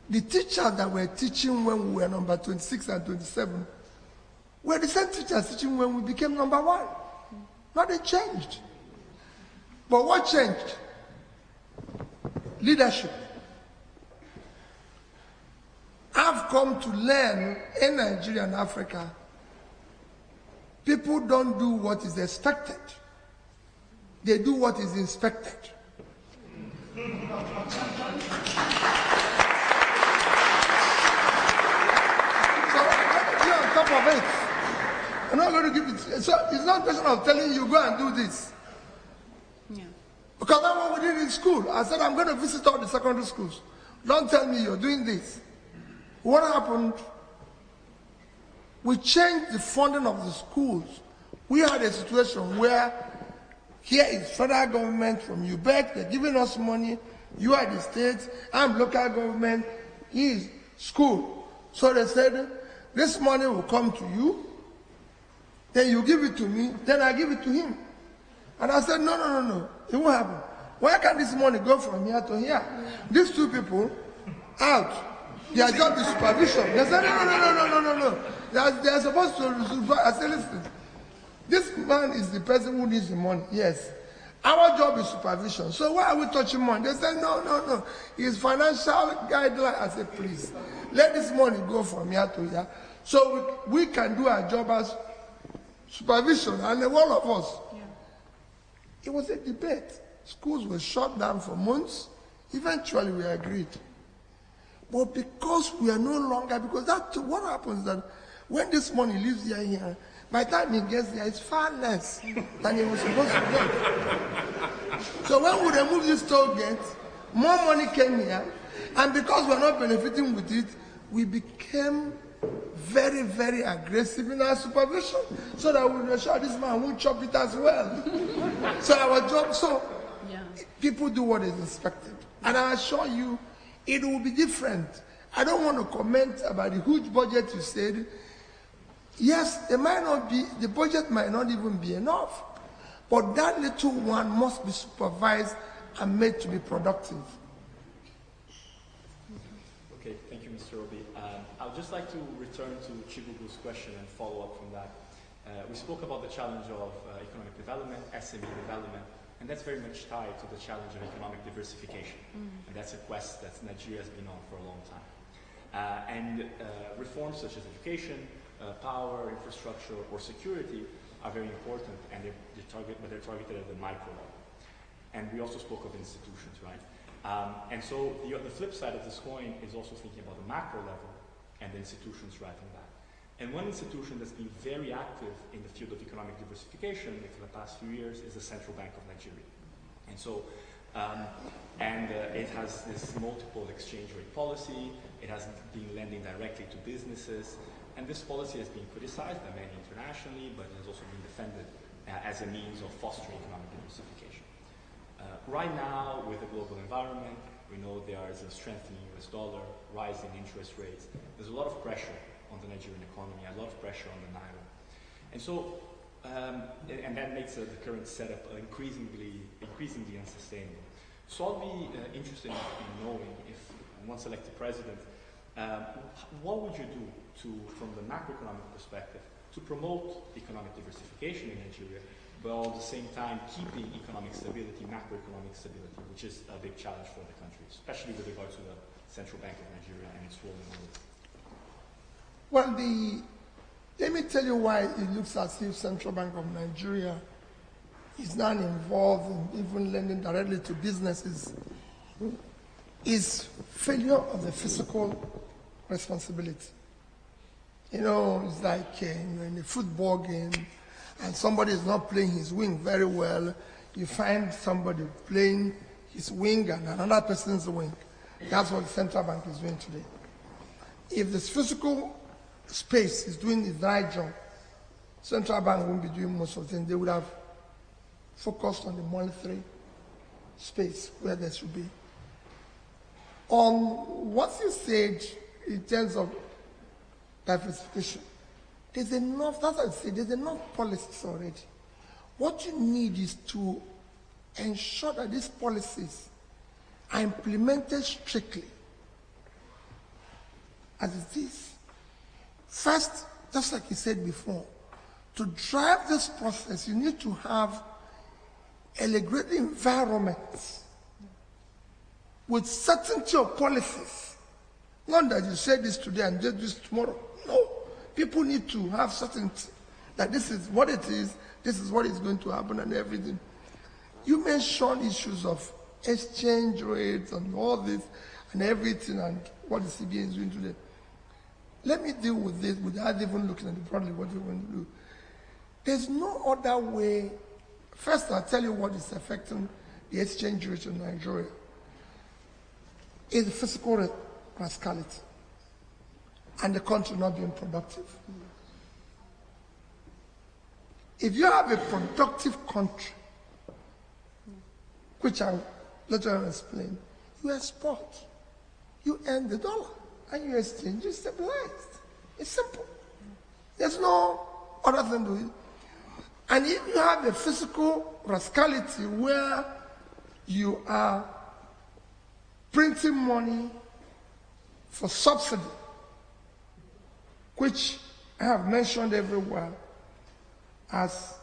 the teachers that were teaching when we were number 26 and 27 were the same teachers teaching when we became number 1. Nothing changed. But what changed? Leadership. I've come to learn in Nigeria and Africa, people don't do what is expected. They do what is inspected. So, you're on top of it. I'm not going to give it. So, it's not a question of telling you, go and do this. Yeah. Because that's what we did in school. I said, I'm going to visit all the secondary schools. Don't tell me you're doing this. What happened? We changed the funding of the schools. We had a situation where here is federal government from UBEC, they're giving us money. You are the state, I'm local government, he is school. So they said, this money will come to you, then you give it to me, then I give it to him. And I said, no, it won't happen. Why can't this money go from here to here? These two people, out. Their job is supervision. They said, no. They're supposed to supervise. I said, listen, this man is the person who needs the money, yes. Our job is supervision. So why are we touching money? They said, no. It's financial guideline. I said, please, let this money go from here to here. So we can do our job as supervision, and all of us. Yeah. It was a debate. Schools were shut down for months. Eventually we agreed. But because we are no longer, because that's what happens that when this money leaves here, by the time it gets there, it's far less than it was supposed to get. So when we removed this toll gate, more money came here, and because we're not benefiting with it, we became very, very aggressive in our supervision, so that we were sure this man won't chop it as well. So our job, people do what is expected. And I assure you, it will be different. I don't want to comment about the huge budget you said. Yes, it might not be, the budget might not even be enough, but that little one must be supervised and made to be productive. Okay, thank you, Mr. Obi. I would just like to return to Chibubu's question and follow up from that. We spoke about the challenge of economic development, SME development, and that's very much tied to the challenge of economic diversification. And that's a quest that Nigeria has been on for a long time. Reforms such as education, power, infrastructure, or security are very important, and they're targeted at the micro level. And we also spoke of institutions, right? And so the flip side of this coin is also thinking about the macro level and the institutions driving that. And one institution that's been very active in the field of economic diversification for the past few years is the Central Bank of Nigeria. And so, it has this multiple exchange rate policy. It has been lending directly to businesses. And this policy has been criticized by many internationally, but it has also been defended as a means of fostering economic diversification. Right now, with the global environment, we know there is a strengthening US dollar, rising interest rates. There's a lot of pressure on the Nigerian economy, a lot of pressure on the naira. And so, and that makes the current setup increasingly unsustainable. So I'll be interested in knowing if, once elected president, what would you do from the macroeconomic perspective to promote economic diversification in Nigeria, while at the same time keeping economic stability, macroeconomic stability, which is a big challenge for the country, especially with regard to the Central Bank of Nigeria and its role in all this? Well, let me tell you why it looks as if Central Bank of Nigeria is not involved in even lending directly to businesses. Is failure of the fiscal responsibility. You know, it's like you're in a football game and somebody is not playing his wing very well. You find somebody playing his wing and another person's wing. That's what the central bank is doing today. If this physical space is doing the right job, central bank won't be doing most of the things. They would have focused on the monetary space where there should be. On what you said in terms of diversification, there's enough, that's what I say, there's enough policies already. What you need is to ensure that these policies are implemented strictly as it is. First, just like you said before, to drive this process, you need to have a great environment with certainty of policies. Not that you say this today and do this tomorrow. No. People need to have certainty that this is what it is, this is what is going to happen and everything. You mentioned issues of exchange rates and all this and everything and what the CBN is doing today. Let me deal with this without even looking at broadly what we're going to do. There's no other way. First, I'll tell you what is affecting the exchange rate in Nigeria. Is the fiscal rascality and the country not being productive. if you have a productive country, which I'll later explain, you export, you earn the dollar, and you exchange, you stabilized. It's simple. There's no other thing to it. And if you have a physical rascality where you are printing money for subsidy, which I have mentioned everywhere, as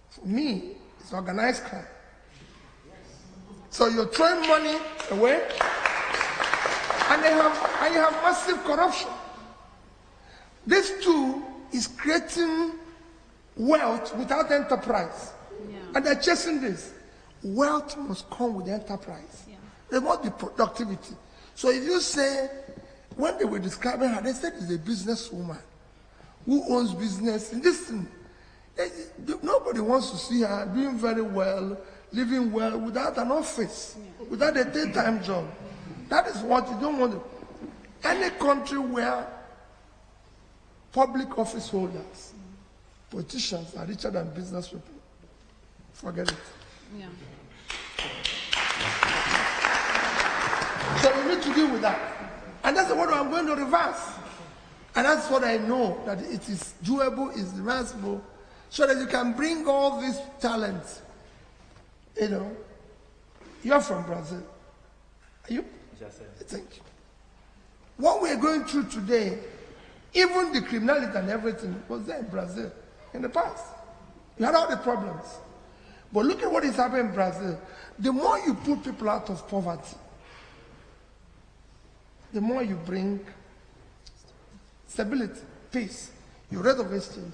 for me, it's organized crime. So you're throwing money away, and you have massive corruption. This too is creating wealth without enterprise. Yeah. And they're chasing this. Wealth must come with enterprise. Yeah. There must be productivity. So if you say, when they were describing her, they said she's a businesswoman who owns business. And listen, nobody wants to see her doing very well, living well, without an office, without a daytime job. That is what you don't want to. Any country where public office holders, politicians are richer than business people, forget it. Yeah. So we need to deal with that. And that's what I'm going to reverse. And that's what I know, that it is doable, it's reversible, so that you can bring all these talents. You know, you're from Brazil. Are you? Yes, sir. Thank you. What we're going through today, even the criminality and everything, was there in Brazil in the past. You had all the problems. But look at what is happening in Brazil. The more you put people out of poverty, the more you bring stability, peace, your rate of exchange.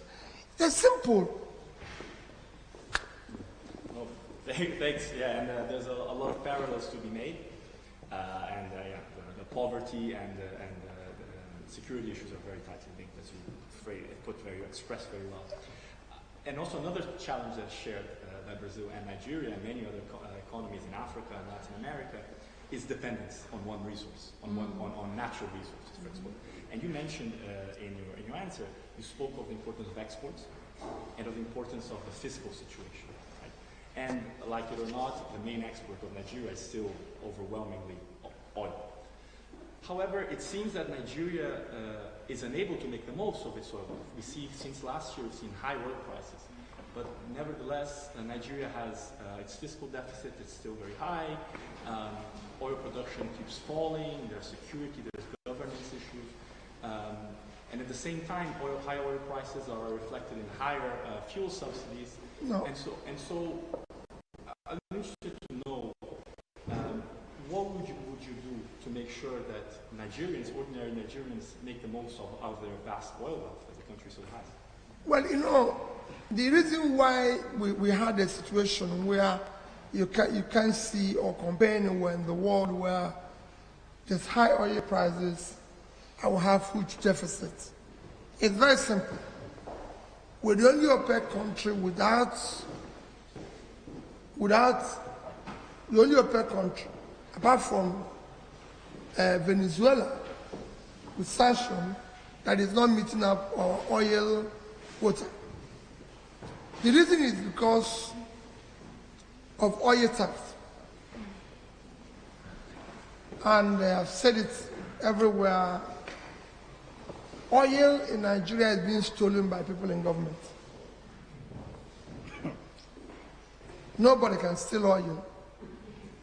They're simple. No, thanks. Yeah, and there's a lot of parallels to be made. The poverty and the security issues are very tightly linked, as you expressed very well. And also another challenge that's shared by Brazil and Nigeria and many other economies in Africa and Latin America is dependence on one resource, on natural resources, for example. And you mentioned in your answer, you spoke of the importance of exports and of the importance of the fiscal situation. Right? And like it or not, the main export of Nigeria is still overwhelmingly oil. However, it seems that Nigeria is unable to make the most of its oil wealth. We see, since last year, we've seen high oil prices. But nevertheless, Nigeria has its fiscal deficit is still very high. Oil production keeps falling. There's security, there's governance issues. And at the same time, high oil prices are reflected in higher fuel subsidies. No. And so I'm interested to know, what would you do to make sure that Nigerians, ordinary Nigerians, make the most of their vast oil wealth that the country so has? Well, you know, the reason why we had a situation where you can't see or compare anywhere in the world where there's high oil prices and we have huge deficits. It's very simple. We're the only OPEC country without the only OPEC country, apart from Venezuela, with sanction, that is not meeting up our oil quota. The reason is because of oil tax. And they have said it everywhere. Oil in Nigeria is being stolen by people in government. Nobody can steal oil.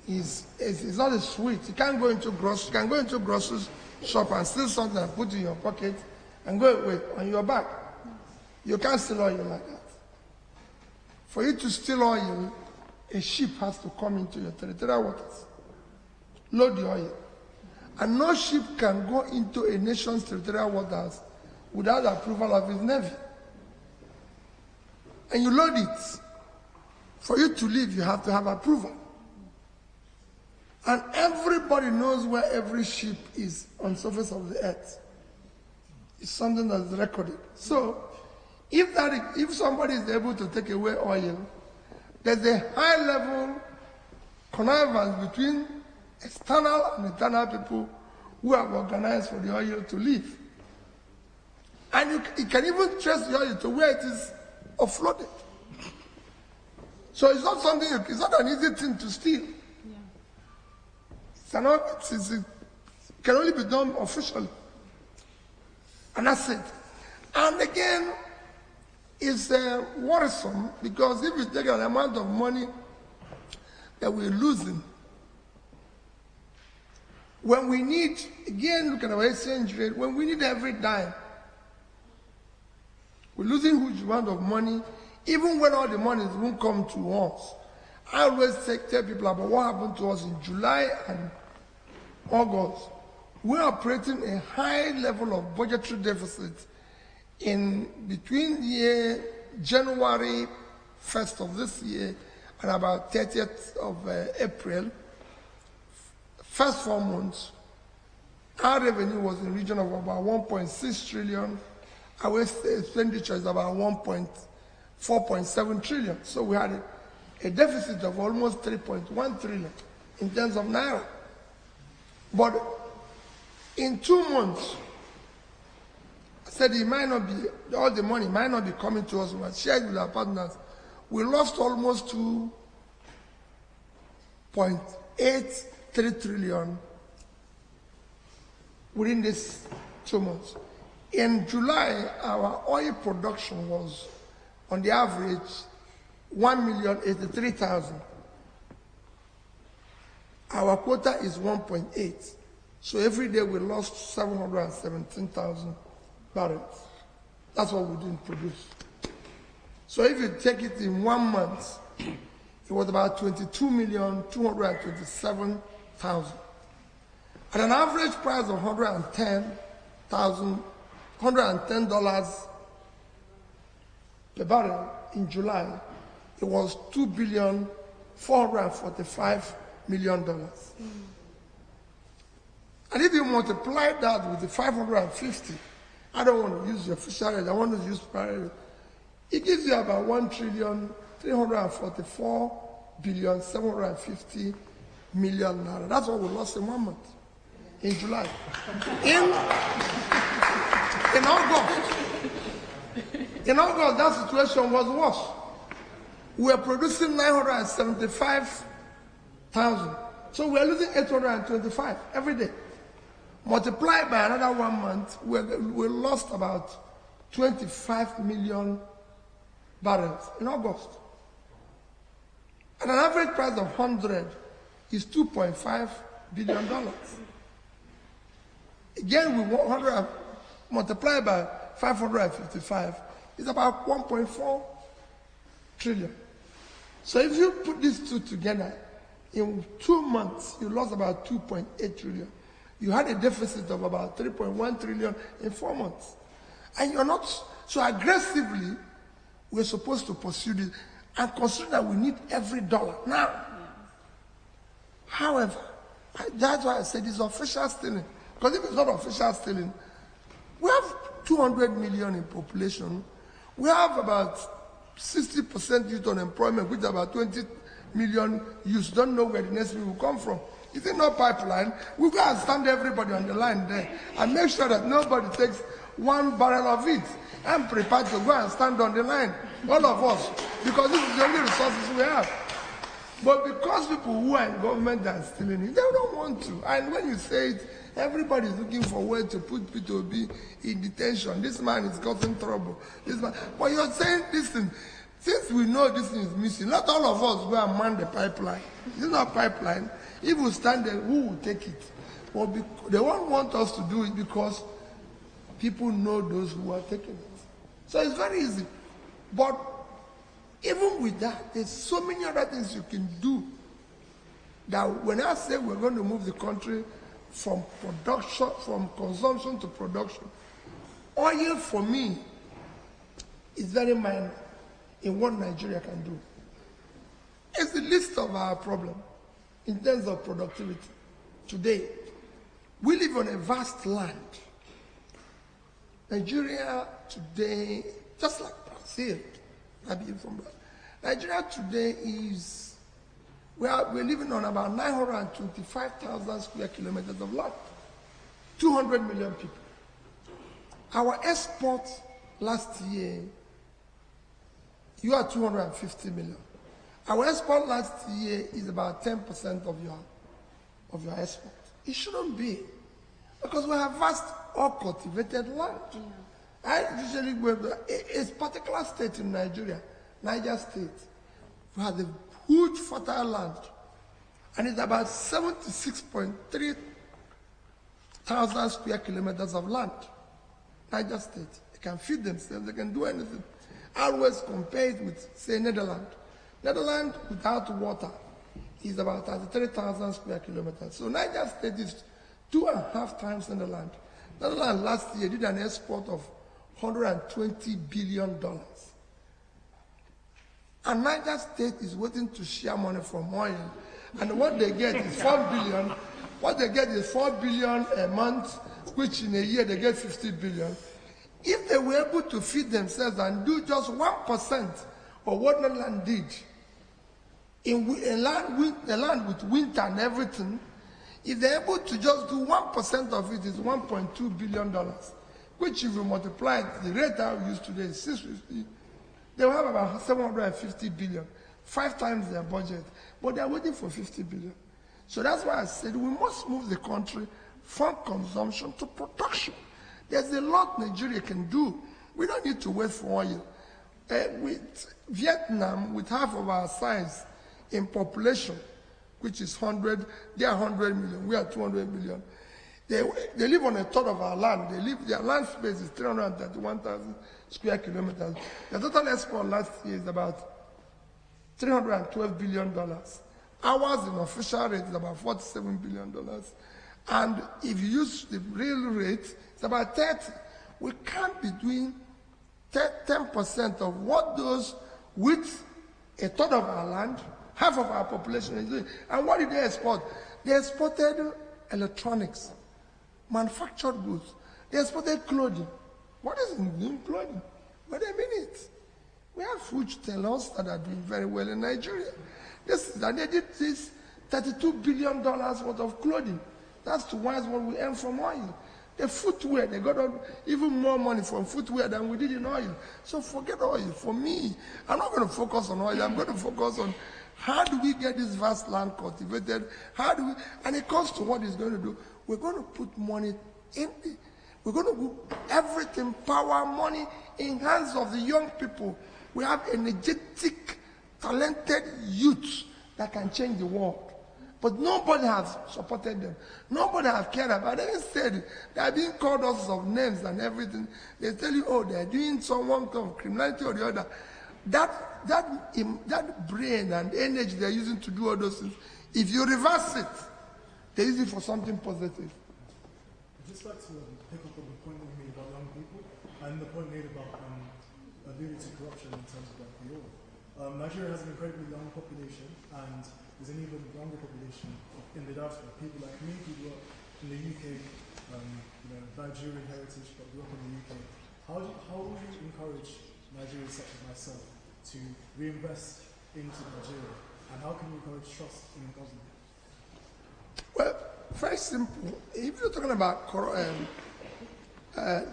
It's not a sweet. You can't go into grocery shop and steal something and put it in your pocket and go away on your back. You can't steal oil like that. For you to steal oil, a ship has to come into your territorial waters, load the oil. And no ship can go into a nation's territorial waters without the approval of its navy. And you load it. For you to leave, you have to have approval. And everybody knows where every ship is on the surface of the earth. It's something that's recorded. So, if somebody is able to take away oil, there's a high-level connivance between external and internal people who have organized for the oil to leave. And you can even trace the oil to where it is offloaded. So it's not something, it's not an easy thing to steal. It can only be done officially. And that's it. And again, it's worrisome because if you take an amount of money that we're losing, when we need, again, look at our exchange rate, when we need every dime, we're losing huge amount of money, even when all the money won't come to us. I always tell people about what happened to us in July and August. We're operating a high level of budgetary deficit in between year January 1st of this year and about 30th of April. First 4 months, our revenue was in the region of about 1.6 trillion. Our expenditure is about 4.7 trillion. So we had a deficit of almost 3.1 trillion in terms of naira. But in 2 months, I said it might not be, all the money might not be coming to us. We had shared with our partners. We lost almost 2.83 trillion within these 2 months. In July, our oil production was, on the average, 1,083,000. Our quota is 1.8. So every day we lost 717,000 barrels. That's what we didn't produce. So if you take it in 1 month, it was about 22,227,000. At an average price of $110 per barrel in July, it was $2,445,000,000. And if you multiply that with the 550, I don't want to use the official rate, I want to use parallel. It gives you about 1,344,750,000,000 naira. That's what we lost in 1 month, in July. In August, that situation was worse. We were producing 975,000. So we are losing 825 every day. Multiplied by another 1 month, we lost about 25 million barrels in August. At an average price of 100 is $2.5 billion. Again, we 100 multiplied by 555 is about 1.4 trillion. So if you put these two together, in 2 months, you lost about 2.8 trillion. You had a deficit of about 3.1 trillion in 4 months. And you're not, so aggressively, we're supposed to pursue this and consider that we need every dollar now. However, that's why I said it's official stealing. Because if it's not official stealing, we have 200 million in population. We have about 60% youth unemployment, which is about 20 million youths don't know where the next meal will come from. Is it not pipeline? We go and stand everybody on the line there and make sure that nobody takes 1 barrel of it. I'm prepared to go and stand on the line, all of us, because this is the only resources we have. But because people who are in government are stealing it, they don't want to. And when you say it, everybody is looking for a way to put P2B in detention. This man is causing trouble. This man. But you're saying, listen, since we know this thing is missing, not all of us go and man the pipeline. It's not pipeline. If we stand there, who will take it? Well, they won't want us to do it because people know those who are taking it. So it's very easy. But even with that, there's so many other things you can do that when I say we're going to move the country from production, from consumption to production, oil for me is very minor in what Nigeria can do. It's the least of our problem in terms of productivity. Today, we live on a vast land. Nigeria today, just like Brazil, Nigeria today is, we're living on about 925,000 square kilometers of land, 200 million people. Our exports last year, you are 250 million. Our export last year is about 10% of your export. It shouldn't be, because we have vast uncultivated land. Yeah. I usually go to a particular state in Nigeria, Niger State, we have a huge fertile land, and it's about 76.3 thousand square kilometers of land. Niger State, they can feed themselves, they can do anything. I always compare it with, say, Netherlands. Netherlands without water is about 33,000 square kilometers. So Niger State is 2.5 times Netherlands. Netherlands last year did an export of $120 billion. And Niger State is waiting to share money from oil. And what they get is 4 billion. What they get is 4 billion a month, which in a year they get 50 billion. If they were able to feed themselves and do just 1% of what Netherlands did, in a land with winter and everything, if they're able to just do 1% of it, is $1.2 billion, which if you multiply it, the rate that we use today is 650, they will have about 750 billion, 5 times their budget, but they're waiting for 50 billion. So that's why I said we must move the country from consumption to production. There's a lot Nigeria can do. We don't need to wait for oil. With Vietnam, with half of our size in population, which is 100, they are 100 million, we are 200 million. They live on a third of our land. Their land space is 331,000 square kilometers. The total export last year is about $312 billion. Ours in official rate is about $47 billion. And if you use the real rate, it's about 30. We can't be doing 10% of what those with a third of our land, half of our population is doing. And what did they export? They exported electronics, manufactured goods. They exported clothing. What is in clothing? Wait a minute. We have food tellers that are doing very well in Nigeria. They did this $32 billion worth of clothing. That's twice what we earn from oil. The footwear, they got even more money from footwear than we did in oil. So forget oil. For me, I'm not going to focus on oil. I'm going to focus on how do we get this vast land cultivated? And it comes to what it's going to do. We're going to put money in it. We're going to put everything, power, money, in hands of the young people. We have energetic, talented youth that can change the world. But nobody has supported them. Nobody has cared about them. Instead, they are being called all sorts of names and everything. They tell you, oh, they are doing some kind of criminality or the other. That brain and energy they are using to do all those things, if you reverse it, they use it for something positive. I'd just like to pick up on the point you made about young people and the point made about ability to corruption in terms of the law. Nigeria has an incredibly young population, and there's an even younger population in the diaspora. People like me who grew up in the UK, Nigerian heritage, but grew up in the UK. How would you encourage Nigerians such as myself to reinvest into Nigeria, and how can you encourage trust in the government? Well, very simple. If you're talking about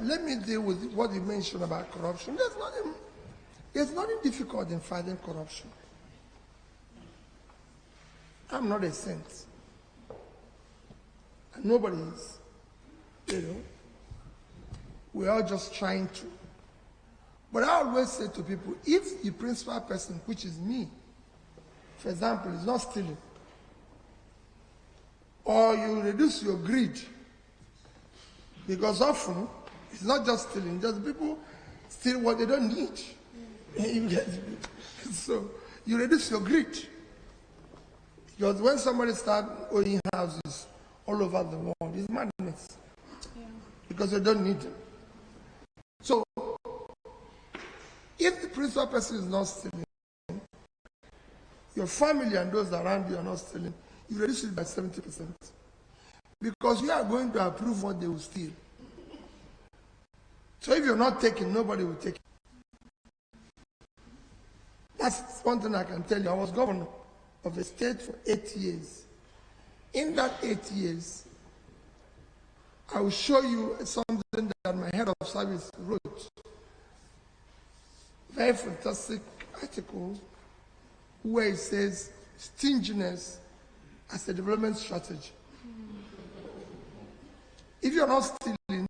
let me deal with what you mentioned about corruption. There's nothing difficult in fighting corruption. I'm not a saint. And nobody is. We're all just trying to. But I always say to people, if the principal person, which is me, for example, is not stealing, or you reduce your greed, because often it's not just stealing, just people steal what they don't need. So you reduce your greed. Because when somebody starts owning houses all over the world, it's madness. Yeah. Because they don't need them. So, if the principal person is not stealing, your family and those around you are not stealing, you reduce it by 70%. Because you are going to approve what they will steal. So if you're not taking, nobody will take it. That's one thing I can tell you. I was governor of a state for 8 years. In that 8 years, I will show you something that my head of service wrote. Very fantastic article where it says stinginess as a development strategy. If you're not stealing,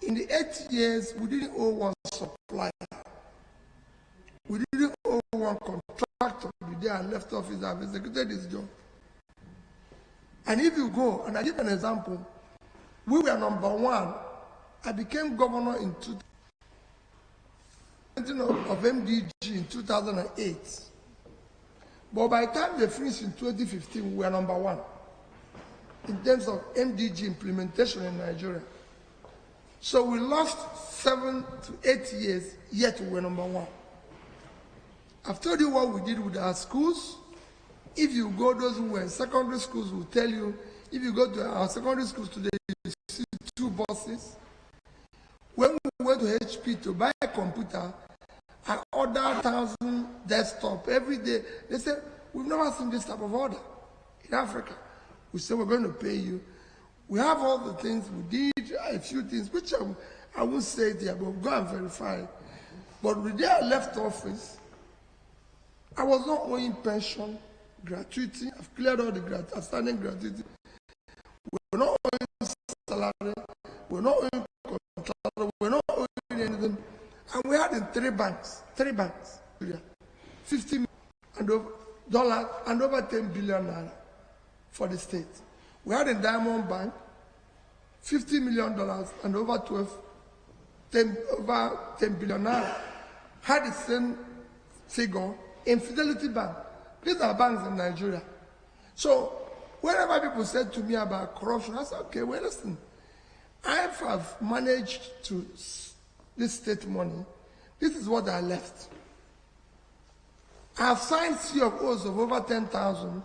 in the 8 years, we didn't owe one supplier. We didn't owe one contractor to be there and left office. I've executed his job. And if you go, and I give an example, we were number one. I became governor in 2000 of MDG in 2008. But by the time they finished in 2015, we were number one in terms of MDG implementation in Nigeria. So we lost 7 to 8 years, yet we were number one. I've told you what we did with our schools. If you go, those who were in secondary schools will tell you, if you go to our secondary schools today, you see 2 buses. When we went to HP to buy a computer, I ordered 1,000 desktop every day. They said, we've never seen this type of order in Africa. We said, we're going to pay you. We have all the things. We did a few things, which I won't say there, but go and verify. But the day I left office, I was not owing pension, gratuity. I've cleared all the outstanding gratuity. We're not owing salary. We're not owing contract. We're not owing anything. And we had in 3 banks, 50 million and over dollars and over 10 billion naira for the state. We had in Diamond Bank $50 million and over 10 billion naira. Had the same figure in Fidelity Bank. These are banks in Nigeria. So whenever people said to me about corruption, I said, okay, well, listen, I have managed to this state money. This is what I left. I have signed CFOs of over 10,000.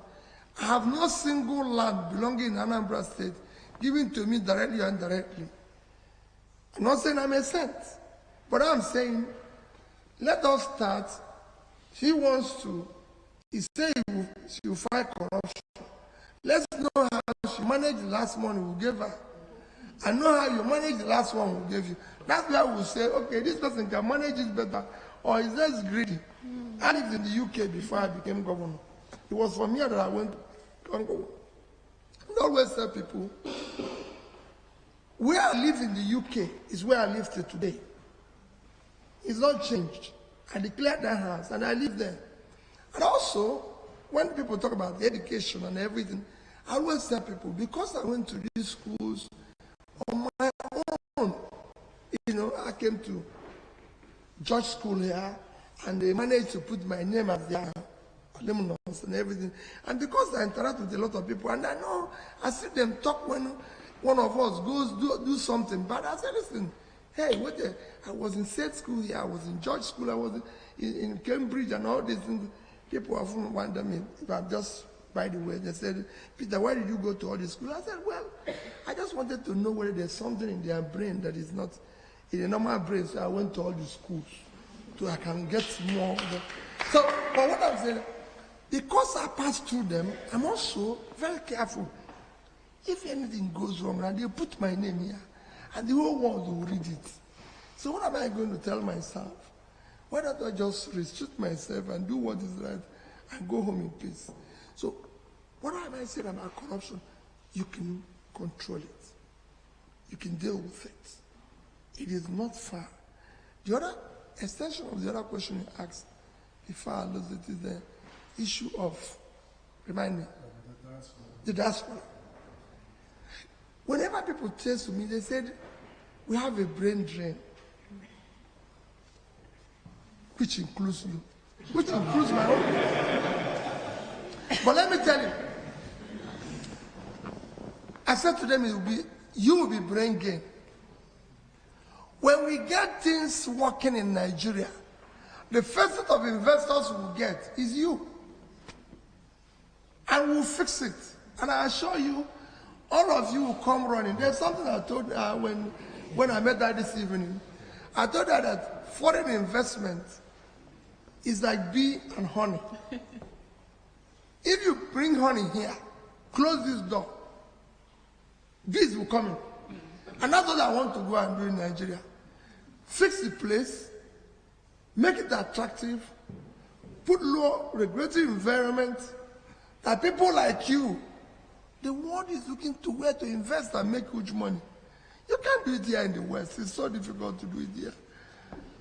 I have no single land belonging in Anambra State given to me directly or indirectly. I'm not saying I'm a saint, but I'm saying let us start. He wants to, he said she will fight corruption. Let's know how she managed the last money we gave her. I know how you manage the last one we gave you. That's why we say, okay, this person can manage it better, or is less greedy. I lived in the UK before I became governor. It was from here that I went to Congo. I always tell people, where I live in the UK is where I live till today. It's not changed. I declared that house and I live there. And also, when people talk about the education and everything, I always tell people, because I went to these schools on my own, you know, I came to George School here, and they managed to put my name as their alumnus and everything. And because I interact with a lot of people, and I know, I see them talk when one of us goes do something, but I say, listen, hey, I was in State School here, I was in George School, I was in Cambridge and all these things. People often wonder me, if I'm just, by the way, they said, Peter, why did you go to all these schools? I said, well, I just wanted to know whether there's something in their brain that is not in a normal brain, so I went to all the schools so I can get more. So, but what I'm saying, because I passed through them, I'm also very careful. If anything goes wrong, and they put my name here, and the whole world will read it. So what am I going to tell myself? Why don't I just restrict myself and do what is right and go home in peace? So what am I saying about corruption? You can control it. You can deal with it. It is not far. The other extension of the other question you asked, before I lose it, is the issue of, remind me, the diaspora. Whenever people say to me, they said, we have a brain drain, which includes you, which includes my own. But let me tell you, I said to them, you will be brain gain. When we get things working in Nigeria, the first set of investors we'll get is you. And we'll fix it. And I assure you, all of you will come running. There's something I told her when I met her this evening. I told her that foreign investment is like bee and honey. If you bring honey here, close this door, bees will come in. And that's what I want to go and do in Nigeria. Fix the place, make it attractive, put law, regulatory environment that people like you, the world is looking to where to invest and make huge money. You can't do it here in the West. It's so difficult to do it here.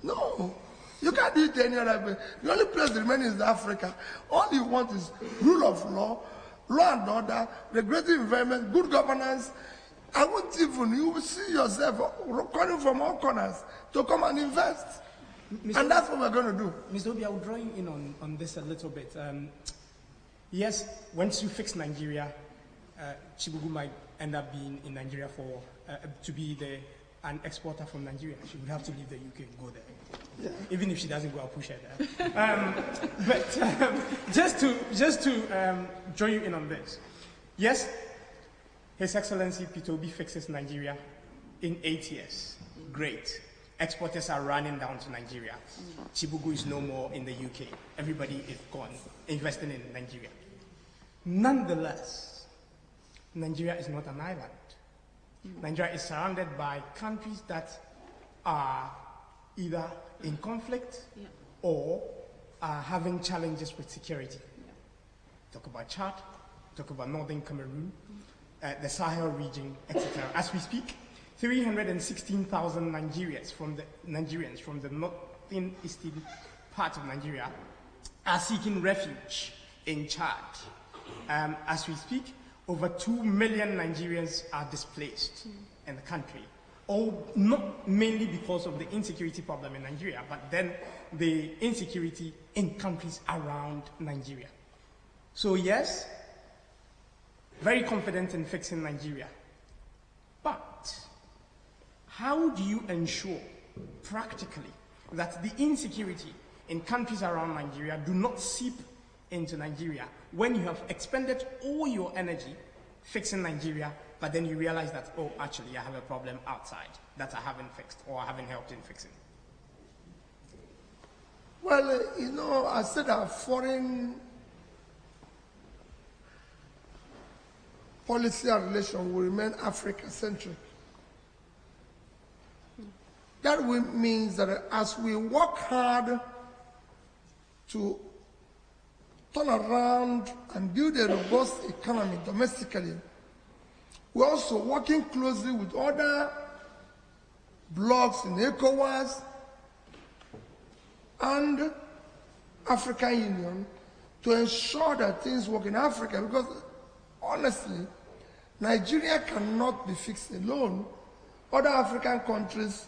No, you can't do it any other way. The only place remaining is Africa. All you want is rule of law, law and order, regulatory environment, good governance. I won't even, you will see yourself calling from all corners to come and invest. And that's what we're going to do. Mr. Obi, I'll draw you in on this a little bit. Yes, once you fix Nigeria, Chibugu might end up being in Nigeria for to be an exporter from Nigeria. She would have to leave the UK and go there. Yeah. Even if she doesn't go, I'll push her there. But just to draw you in on this. Yes, His Excellency Peter Obi fixes Nigeria in 8 years. Great. Exporters are running down to Nigeria. Chibugu is no more in the UK. Everybody is gone, investing in Nigeria. Nonetheless, Nigeria is not an island. Nigeria is surrounded by countries that are either in conflict or are having challenges with security. Talk about Chad, talk about northern Cameroon, the Sahel region, etc. As we speak, 316,000 Nigerians from the northeastern part of Nigeria are seeking refuge in Chad. As we speak, over 2 million Nigerians are displaced in the country. All not mainly because of the insecurity problem in Nigeria, but then the insecurity in countries around Nigeria. So yes, very confident in fixing Nigeria. But how do you ensure practically that the insecurity in countries around Nigeria do not seep into Nigeria when you have expended all your energy fixing Nigeria, but then you realize that, oh, actually, I have a problem outside that I haven't fixed or I haven't helped in fixing? Well, I said our foreign policy and relation will remain Africa-centric. That means that as we work hard to turn around and build a robust economy domestically, we're also working closely with other blocs in ECOWAS and African Union to ensure that things work in Africa, because honestly, Nigeria cannot be fixed alone. Other African countries,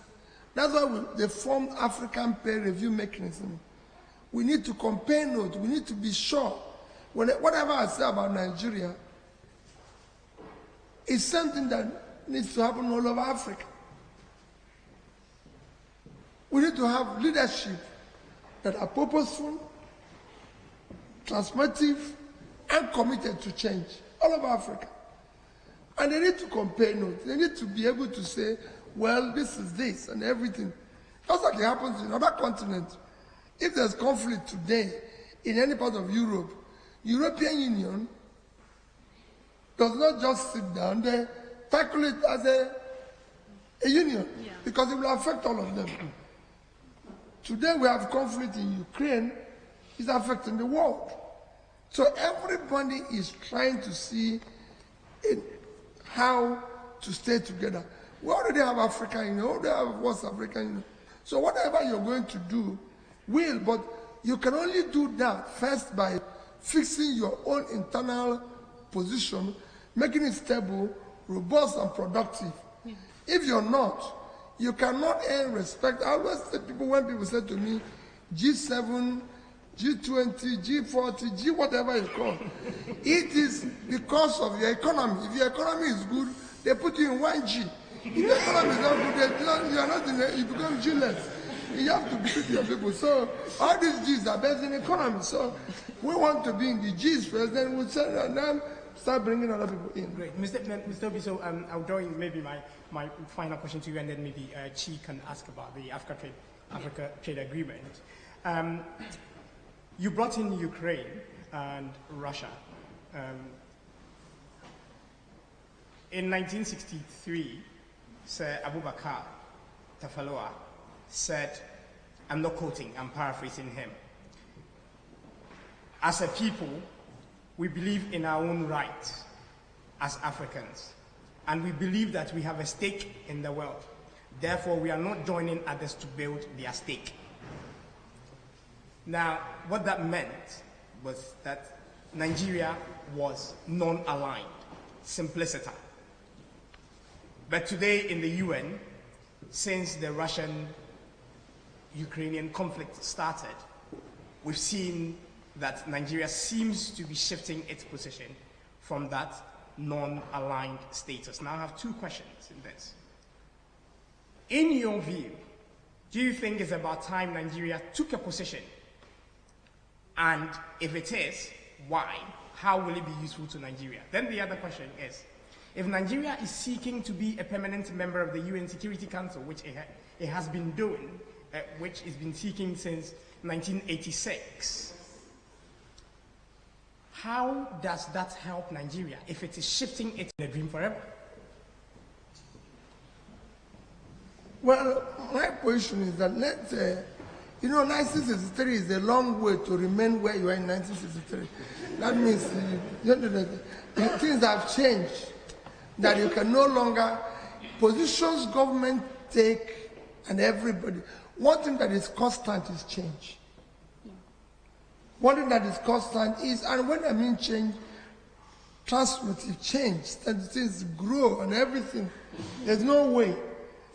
that's why they formed African peer review mechanism. We need to compare notes. We need to be sure. Whatever I say about Nigeria is something that needs to happen all over Africa. We need to have leadership that are purposeful, transformative, and committed to change all over Africa. And they need to compare notes. They need to be able to say, well, this is this and everything. Just like it happens in other continents. If there's conflict today in any part of Europe, European Union does not just sit down, they tackle it as a union, because it will affect all of them. Today we have conflict in Ukraine, it's affecting the world. So everybody is trying to see how to stay together. We already have African Union, we already have West African Union. So whatever you're going to do, but you can only do that first by fixing your own internal position, making it stable, robust, and productive. If you're not, you cannot earn respect. I always say when people say to me, G7, G20, G40, G whatever you call, it is because of your economy. If your economy is good, they put you in 1G. If your economy is not good, you are not in it, you become G-less. You have to beat your people. So all these G's are based in economy. So we want to be in the G's first, then we'll start bringing other people in. Great. Mr. Obi, so I'll draw in maybe my final question to you, and then maybe Chi can ask about the Africa Trade Agreement. You brought in Ukraine and Russia. In 1963, Sir Abubakar Tafawa said, I'm not quoting, I'm paraphrasing him, As a people, we believe in our own right as Africans, and we believe that we have a stake in the world. Therefore, we are not joining others to build their stake. Now, what that meant was that Nigeria was non-aligned, simplicity. But today in the UN, since the Russian-Ukrainian conflict started, we've seen that Nigeria seems to be shifting its position from that non-aligned status. Now I have two questions in this. In your view, do you think it's about time Nigeria took a position? And if it is, why? How will it be useful to Nigeria? Then the other question is, if Nigeria is seeking to be a permanent member of the UN Security Council, which it has been doing, which it's been seeking since 1986, how does that help Nigeria if it is shifting it in a dream forever? Well, my position is that 1963 is a long way to remain where you are in 1963. That means things have changed, that you can no longer, positions government take and everybody, one thing that is constant is change. One thing that is constant is, and when I mean change, transformative change, that things grow and everything. There's no way,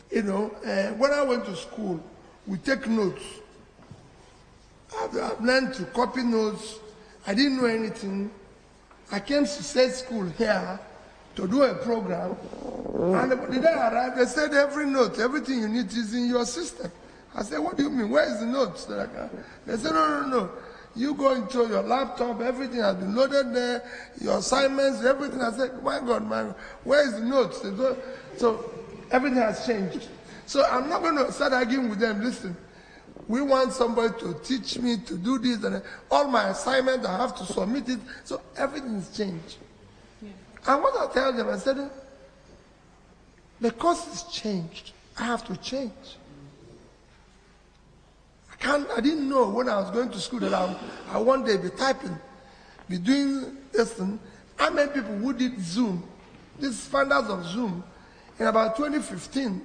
when I went to school, we take notes. I've learned to copy notes. I didn't know anything. I came to state school here to do a program, and the day I arrived, they said every note, everything you need is in your system. I said, what do you mean? Where is the notes? They said, no. You go into your laptop, everything has been loaded there, your assignments, everything. I said, my God, where is the notes? So everything has changed. So I'm not going to start arguing with them. Listen, we want somebody to teach me to do this, and all my assignments, I have to submit it. So everything's changed. Yeah. And what I tell them, I said, because it's changed, I have to change. I didn't know when I was going to school that I one day be typing, be doing this thing. I met people who did Zoom, these founders of Zoom, in about 2015.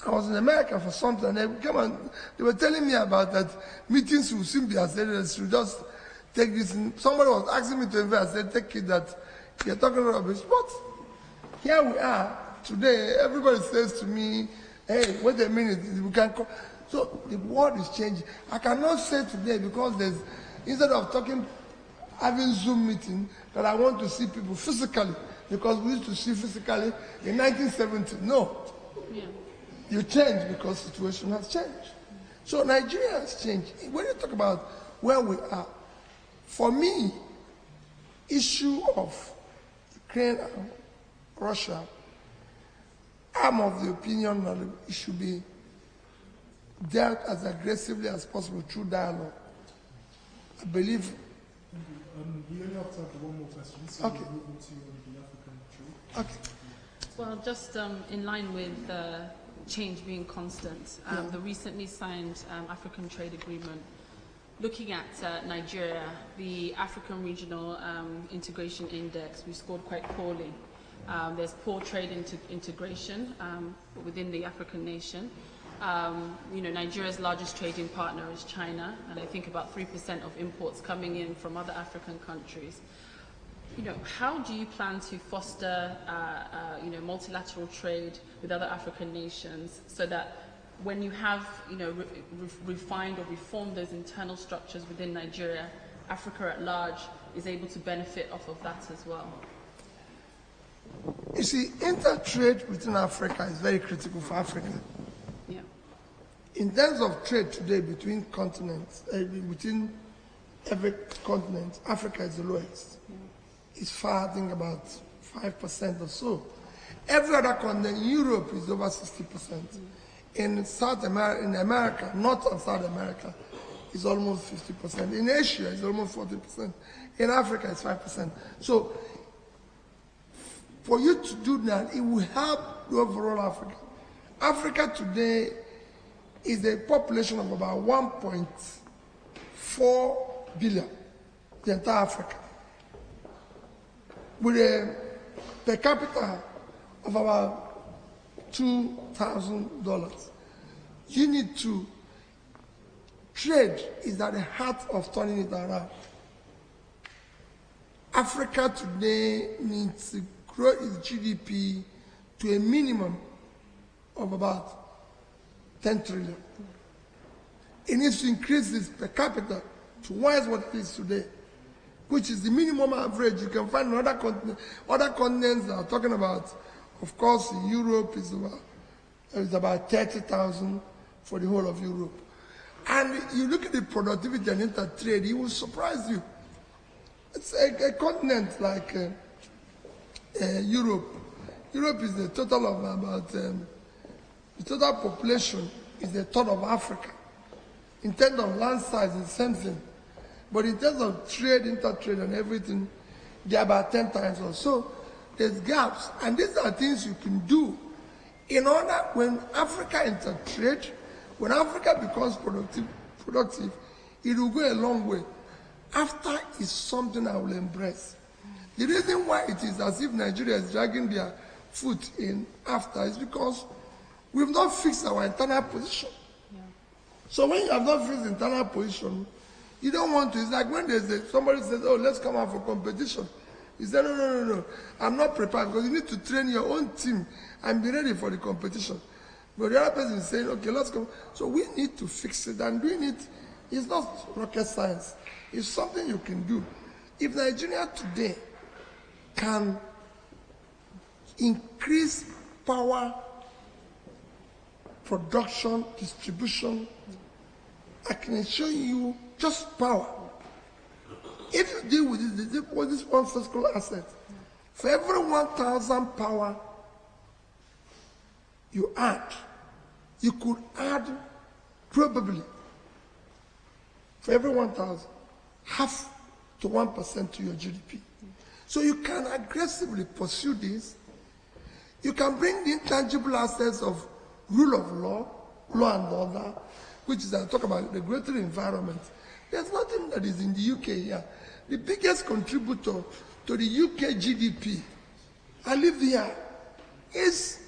I was in America for something, and they were telling me about that meetings will soon be accelerated. Should just take this. Somebody was asking me to invite. I said, take it that you're talking rubbish. But here we are today. Everybody says to me, hey, wait a minute, we can call. So the world is changing. I cannot say today because instead of having Zoom meeting, that I want to see people physically, because we used to see physically in 1970. No. Yeah. You change because the situation has changed. So Nigeria has changed. When you talk about where we are, for me, issue of Ukraine and Russia, I'm of the opinion that it should be dealt as aggressively as possible through dialogue. I believe. We only have time for one more question, so okay. We'll move on to the African trade. Okay. Well, just in line with change being constant, the recently signed African trade agreement, looking at Nigeria, the African Regional Integration Index, we scored quite poorly. There's poor trade integration within the African nation. Nigeria's largest trading partner is China, and I think about 3% of imports coming in from other African countries. How do you plan to foster, multilateral trade with other African nations so that when you have, refined or reformed those internal structures within Nigeria, Africa at large is able to benefit off of that as well? You see, inter-trade within Africa is very critical for Africa. Yeah. In terms of trade today between continents, within every continent, Africa is the lowest. Yeah. It's far, I think, about 5% or so. Every other continent, Europe is over 60%. Mm. In South America, in America, North and South America, is almost 50%. In Asia, it's almost 40%. In Africa, it's 5%. So, for you to do that, it will help the overall Africa. Africa today is a population of about 1.4 billion. the entire Africa. With a per capita of about $2,000. You need to trade is at the heart of turning it around. Africa today needs to grow its GDP to a minimum of about 10 trillion. It needs to increase its per capita to twice what it is today, which is the minimum average. You can find in other continents that are talking about. Of course, in Europe is about 30,000 for the whole of Europe. And you look at the productivity and intertrade, it will surprise you. It's a continent like Europe. Europe is the total of about, the total population is a third of Africa. In terms of land size, it's the same thing. But in terms of trade, intertrade, and everything, they're about 10 times or so. There's gaps. And these are things you can do in order, when Africa intertrade, when Africa becomes productive, it will go a long way. After is something I will embrace. The reason why it is as if Nigeria is dragging their foot in after is because we've not fixed our internal position. Yeah. So when you have not fixed the internal position, you don't want to. It's like when somebody says, oh, let's come out for competition. You say, no. I'm not prepared, because you need to train your own team and be ready for the competition. But the other person is saying, okay, let's come. So we need to fix it, and doing it is not rocket science. It's something you can do. If Nigeria today can increase power, production, distribution, I can assure you just power. If you deal with this one physical asset, for every 1,000 power you add, you could add probably, for every 1,000, half to 1% to your GDP. So you can aggressively pursue this. You can bring the intangible assets of rule of law, law and order, which is, I talk about the greater environment. There's nothing that is in the UK here. The biggest contributor to the UK GDP, I live here, is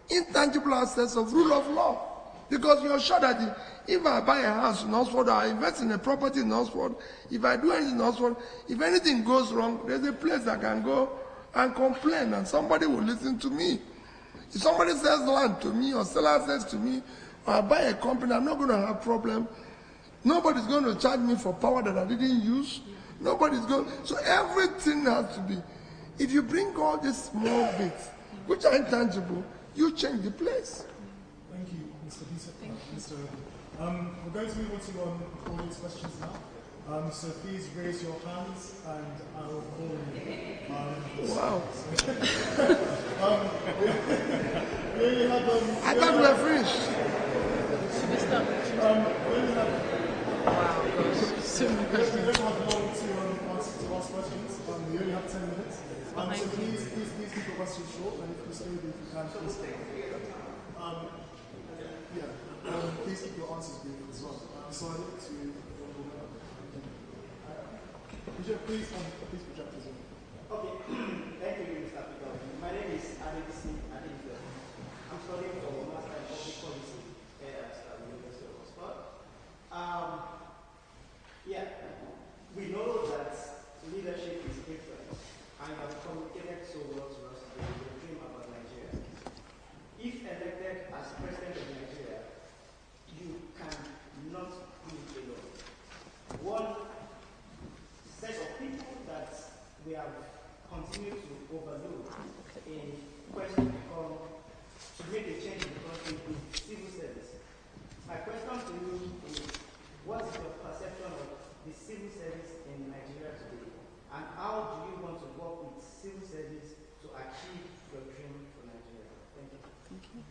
intangible assets of rule of law. Because you're sure that if I buy a house in Oxford, or I invest in a property in Oxford, if I do anything in Oxford, if anything goes wrong, there's a place I can go and complain, and somebody will listen to me. If somebody sells land to me, or seller says to me, or I buy a company, I'm not going to have problem. Nobody's going to charge me for power that I didn't use. Nobody's going. So everything has to be. If you bring all these small bits, which are intangible, you change the place. Thank you, Mr. Bishop. Mr. We're going to move on to audience questions now. So please raise your hands and I will call you. Wow. We only have, I thought we were finished. Should we start? we only have, Wow, gosh. So many we questions. don't have long to ask questions. We only have 10 minutes. So please keep your questions short, and if you stay, if you can, please stay. Please keep your answers brief as well. So I look to Bishop, please project as well. Okay, thank you, Mr. Peter. My name is Adebisi Adebisi. I'm studying for Master in Public Policy at the University of Oxford. We know that leadership is different, and you have communicated so well to us today your dream about Nigeria. If elected as president of Nigeria, you cannot do it alone. One set of people that we have continued to overlook in question to make a change in the country is civil service. My question to you is, what is your perception of the civil service in Nigeria today, and how do you want to work with civil service to achieve your dream for Nigeria? Thank you. Thank you.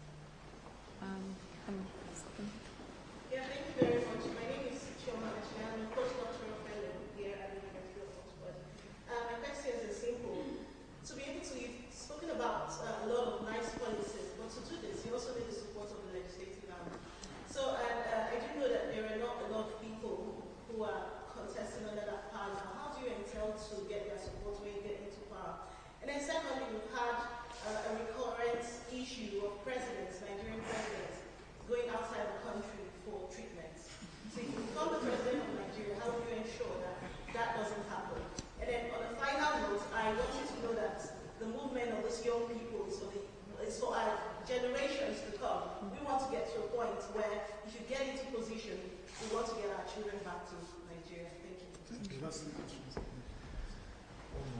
point where if you get into position, we want to get our children back to Nigeria. Thank you. Thank you. That's the question.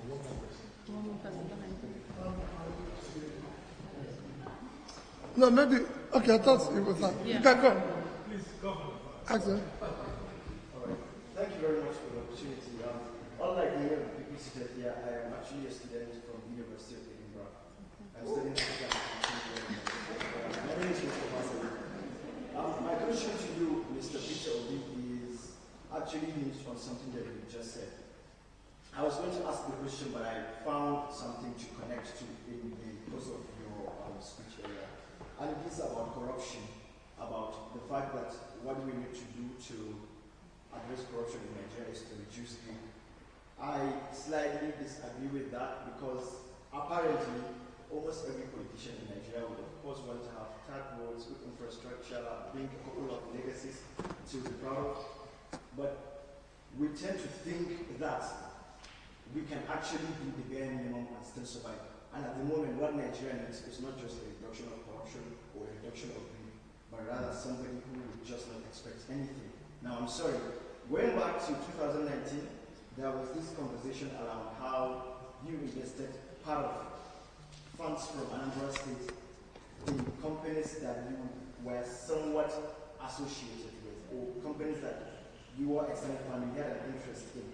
One more person behind you. No, maybe. Okay, I thought it was that. Yeah. You can go. Please, go. Axel. Thank you very much for the opportunity. Unlike many of the people seated here, I am actually a student from the University of Edinburgh. I'm studying social and my name is Mr. Masaru. My question to you, Mr. Peter Obi, is actually hinged on something that you just said. I was going to ask the question, but I found something to connect to in the course of your speech earlier. And it is about corruption, about the fact that what we need to do to address corruption in Nigeria is to reduce it. I slightly disagree with that because apparently almost every politician in Nigeria would of course want to have tarred roads, good infrastructure, bring a couple of legacies to be proud of. But we tend to think that we can actually do the bare minimum and still survive. And at the moment, what Nigeria needs is not just a reduction of corruption or a reduction of greed, but rather somebody who would just not expect anything. Now, I'm sorry, going back to 2019, there was this conversation around how you invested part of funds from Anambra State in companies that you were somewhat associated with, or companies that you were extended family had an interest in.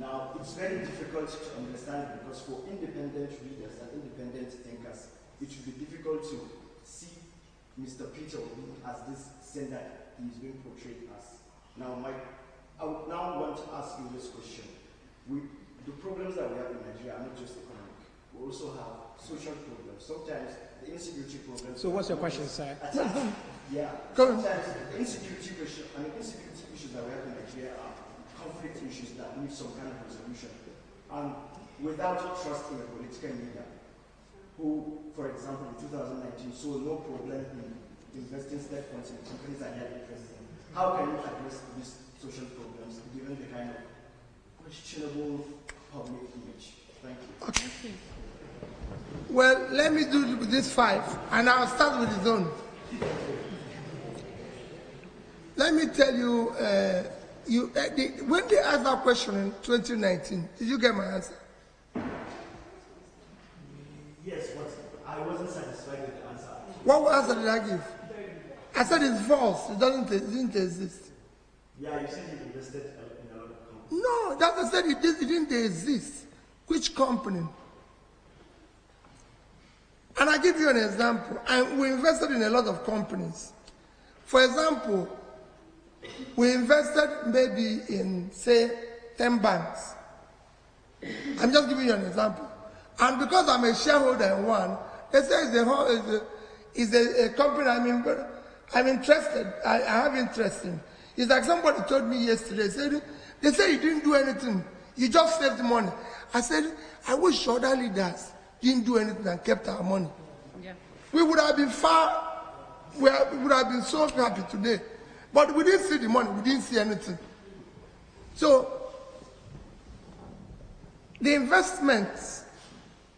Now, it's very difficult to understand because for independent readers and independent thinkers, it would be difficult to see Mr. Peter Obi as this saint that he is being portrayed as. Now, I would now want to ask you this question. The problems that we have in Nigeria are not just economic. We also have social problems. Sometimes the insecurity problems. So what's your question, sir? Yeah. Sometimes the insecurity issues that we have in Nigeria are conflict issues that need some kind of resolution. And without trust in a political leader, who, for example, in 2019 saw no problem in investing state funds in companies that had interest in, how can you address these social problems given the kind of questionable public image? Thank you. Okay. Well, let me do this 5, and I'll start with his own. Let me tell you, when they asked that question in 2019, did you get my answer? Yes, but I wasn't satisfied with the answer. What answer did I give? I said it's false. It didn't exist. Yeah, you said you invested in a lot of companies. No, that I said it didn't exist. Which company? And I give you an example. We invested in a lot of companies. For example, we invested maybe in, say, 10 banks. I'm just giving you an example. And because I'm a shareholder in one, they say it's a company I'm interested, I have interest in. It's like somebody told me yesterday, they said you didn't do anything, you just saved money. I said, I wish other leaders didn't do anything and kept our money. Yeah. We would have been we would have been so happy today. But we didn't see the money, we didn't see anything. So, the investments,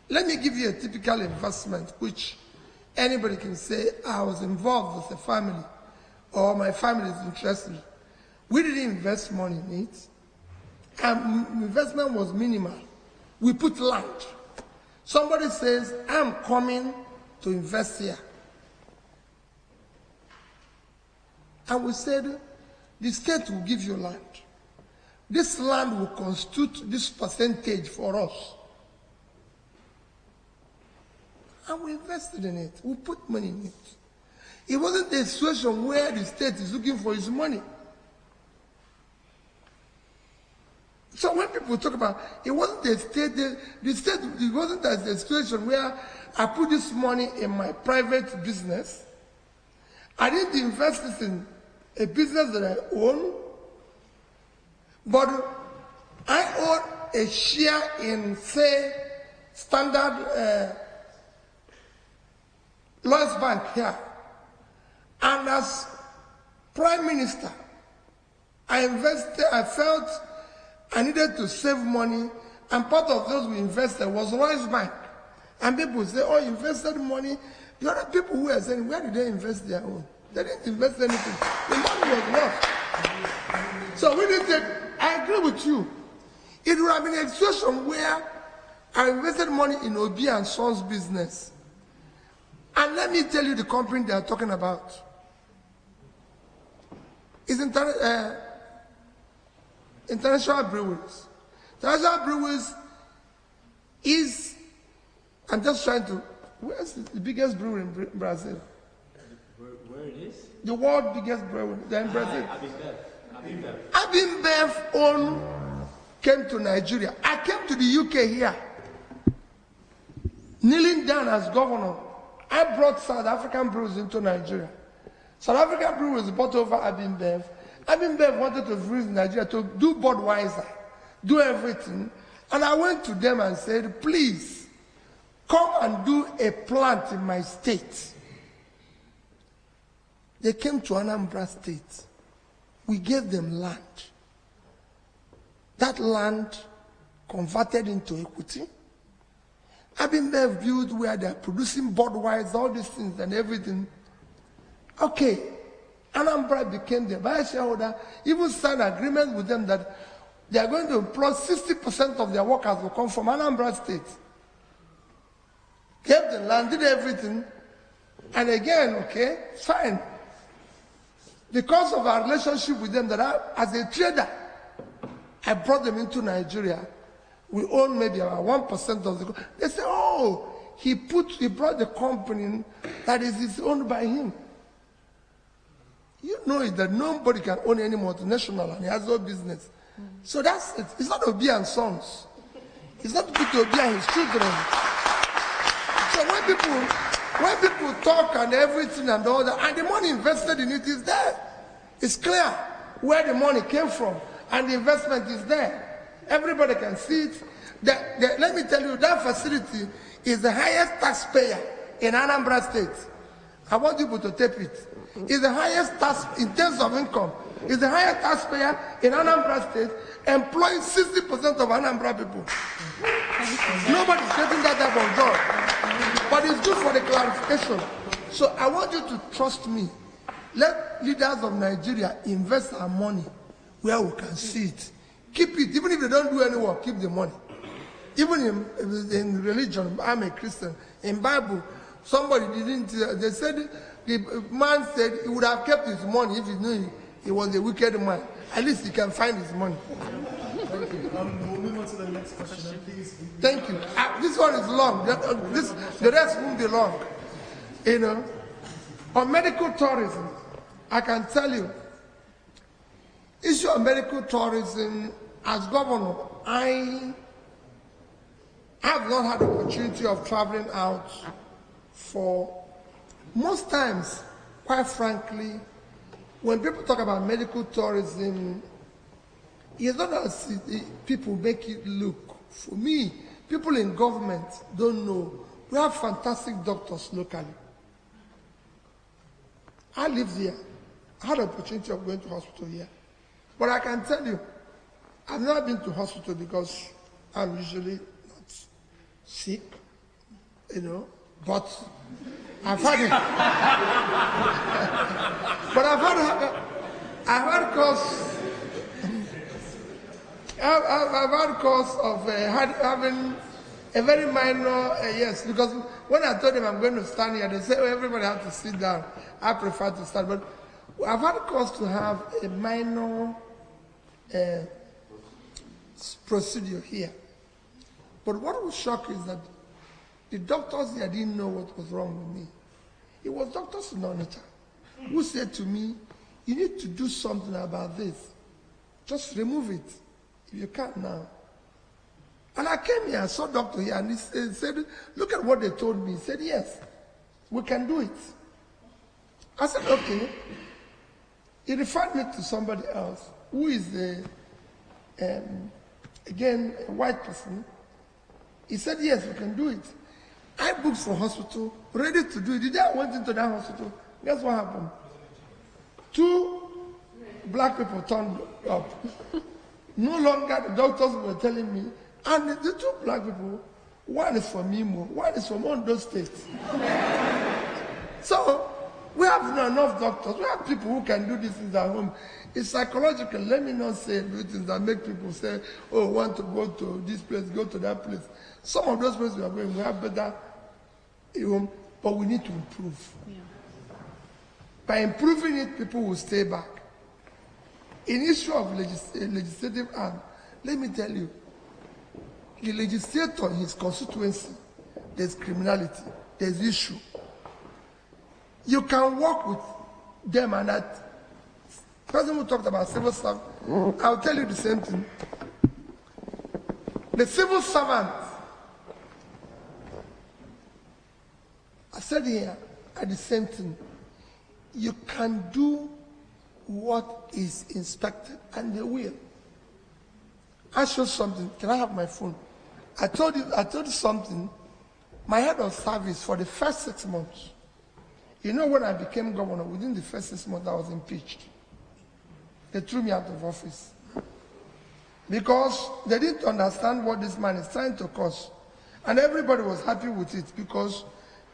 let me give you a typical investment which anybody can say, I was involved with a family, or my family is interested. We didn't invest money in it. And investment was minimal. We put land. Somebody says, I'm coming to invest here. And we said, the state will give you land. This land will constitute this percentage for us. And we invested in it. We put money in it. It wasn't a situation where the state is looking for its money. So when people talk about, it wasn't the state, it wasn't a situation where I put this money in my private business. I didn't invest it in a business that I own, but I own a share in, say, Standard Lloyds Bank here. And as Prime Minister, I felt I needed to save money, and part of those we invested was Lloyds Bank. And people say, oh, you invested money. The other people who are saying, where did they invest their own? They didn't invest anything. The money was lost. So we didn't take, I agree with you. It would have been a situation where I invested money in Obi and Sons business. And let me tell you the company they are talking about. It's International Breweries. International Breweries is, I'm just trying to, where's the biggest brewery in Brazil? Where it is? The world biggest brewery in Brazil. Abimbev came to Nigeria. I came to the UK here. Kneeling down as governor, I brought South African breweries into Nigeria. South African breweries bought over Abimbev. Abimbev wanted to freeze Nigeria to do Budweiser, do everything. And I went to them and said, please, come and do a plant in my state. They came to Anambra State. We gave them land. That land converted into equity. Abimbev built where they're producing Budweiser, all these things and everything. Okay, Anambra became the vice shareholder, even signed agreement with them that they are going to employ 60% of their workers will come from Anambra State. Gave the land, did everything, and again, okay, fine. Because of our relationship with them, that as a trader, I brought them into Nigeria. We own maybe about 1% of the. They say, oh, he brought the company that is owned by him. You know it, that nobody can own any multinational and he has no business. So that's it. It's not Obi and Sons. It's not good to Obi and his children. So when people talk and everything and all that, and the money invested in it is there. It's clear where the money came from, and the investment is there. Everybody can see it. Let me tell you, that facility is the highest taxpayer in Anambra State. I want people to tape it. It's the highest tax in terms of income. It's the highest taxpayer in Anambra State, employing 60% of Anambra people. Nobody's getting that type of job. But it's good for the clarification. So I want you to trust me. Let leaders of Nigeria invest our money where we can see it. Keep it. Even if they don't do any work, keep the money. Even in religion, I'm a Christian. In Bible, somebody didn't, they said, the man said he would have kept his money if he knew he was a wicked man. At least he can find his money. Thank you. We'll move on to the next question. Please. Thank you. This one is long. The rest won't be long. You know, on medical tourism, I can tell you, issue of medical tourism, as governor, I have not had the opportunity of traveling out for most times, quite frankly, when people talk about medical tourism, it's not as people make it look. For me, people in government don't know. We have fantastic doctors locally. I live here. I had the opportunity of going to hospital here. But I can tell you, I've never been to hospital because I'm usually not sick, you know, but I've had it. But I've had cause of having a very minor, yes, because when I told them I'm going to stand here, they said, oh, everybody has to sit down. I prefer to stand, but I've had cause to have a minor procedure here. But what was shocking is that the doctors here didn't know what was wrong with me. It was doctors in Onitsha who said to me, you need to do something about this. Just remove it, if you can't now. And I came here, I saw doctor here, and he said, look at what they told me. He said, yes, we can do it. I said, okay. He referred me to somebody else, who is again, a white person. He said, yes, we can do it. I booked for hospital, ready to do it. The day I went into that hospital, guess what happened? 2 black people turned up. No longer the doctors were telling me, and the 2 black people, one is from Imo, one is from Ondo State. So We have not enough doctors. We have people who can do these things at home. It's psychological. Let me not say everything that make people say, oh, want to go to this place, go to that place. Some of those places we are going, we have better home, but we need to improve. Yeah. By improving it, people will stay back. In issue of legislative arm, let me tell you, the legislator in his constituency, there's criminality, there's issue. You can work with them, and that person who talked about civil servant, I'll tell you the same thing. The civil servant, I said here, are the same thing. You can do what is inspected, and they will. I showed something. Can I have my phone? I told you something. My head of service for the first 6 months. You know, when I became governor, within the first 6 months, I was impeached. They threw me out of office. Because they didn't understand what this man is trying to cause. And everybody was happy with it because,